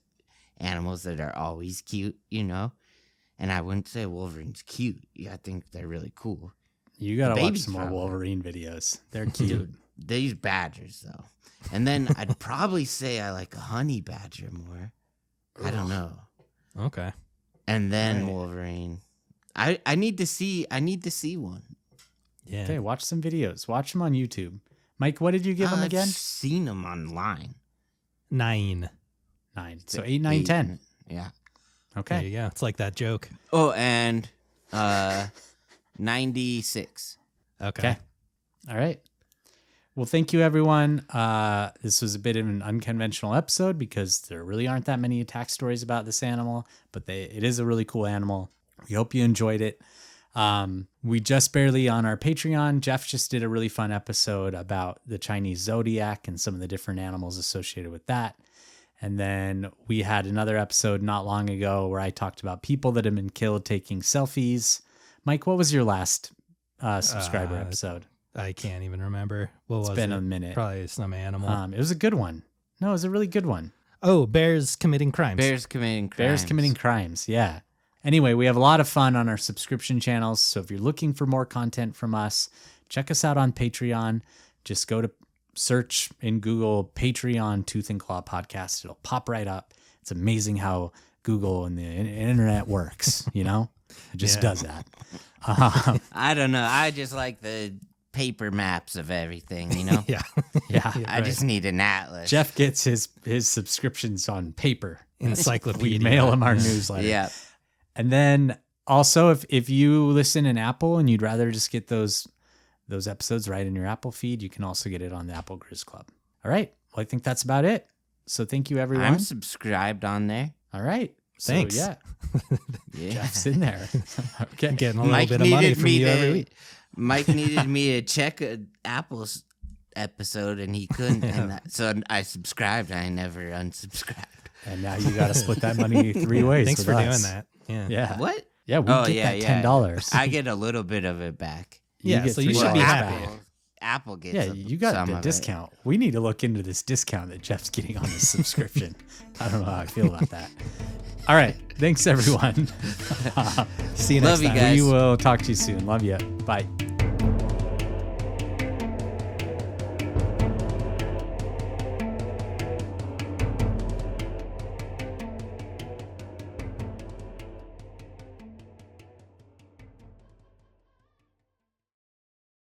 animals that are always cute, you know? And I wouldn't say Wolverine's cute. Yeah, I think they're really cool. You got to The watch baby's some more probably- Wolverine videos. They're cute. Dude, these badgers, though. And then I'd probably say I like a honey badger more. I don't know. Okay. And then Right. Wolverine. I need to see one. Yeah. Okay, watch some videos. Watch them on YouTube. Mike, what did you give them I've again? seen them online. 9. 9. So 8, 9, 10. Yeah. There Okay. you go. It's like that joke. Oh, and 96. Okay. All right. Well, thank you, everyone. This was a bit of an unconventional episode because there really aren't that many attack stories about this animal, but it is a really cool animal. We hope you enjoyed it. We just barely on our Patreon, Jeff just did a really fun episode about the Chinese zodiac and some of the different animals associated with that. And then we had another episode not long ago where I talked about people that have been killed taking selfies. Mike, what was your last subscriber episode? I can't even remember. What was It's been it? a minute. Probably some animal. It was a good one. No, it was a really good one. Oh, bears committing crimes. Bears committing crimes. Bears committing crimes. Yeah. Anyway, we have a lot of fun on our subscription channels. So if you're looking for more content from us, check us out on Patreon. Just go to search in Google Patreon Tooth and Claw Podcast. It'll pop right up. It's amazing how Google and the internet works, you know? It just does that. I don't know. I just like the paper maps of everything, you know? Yeah. Yeah. I just need an atlas. Jeff gets his subscriptions on paper. Encyclopedia. We mail him our newsletter. Yeah. And then also, if you listen in Apple and you'd rather just get those episodes right in your Apple feed, you can also get it on the Apple Grizz Club. All right. Well, I think that's about it. So thank you, everyone. I'm subscribed on there. All right. So, Thanks. yeah, Yeah. Jeff's in there. Okay. Getting a little bit of money from you every week. Mike needed me to check Apple's episode, and he couldn't. So I subscribed. I never unsubscribed. And now you got to split that money 3 ways. Thanks with for us. doing that. Yeah. Yeah. What? Yeah. We get that $10. I get a little bit of it back. Yeah, get so you $3 should be back. happy. Apple gets Yeah, you got some the of it. discount. We need to look into this discount that Jeff's getting on his subscription. I don't know how I feel about that. All right. Thanks, everyone. See you Love next you time. guys. We will talk to you soon. Love you. Bye.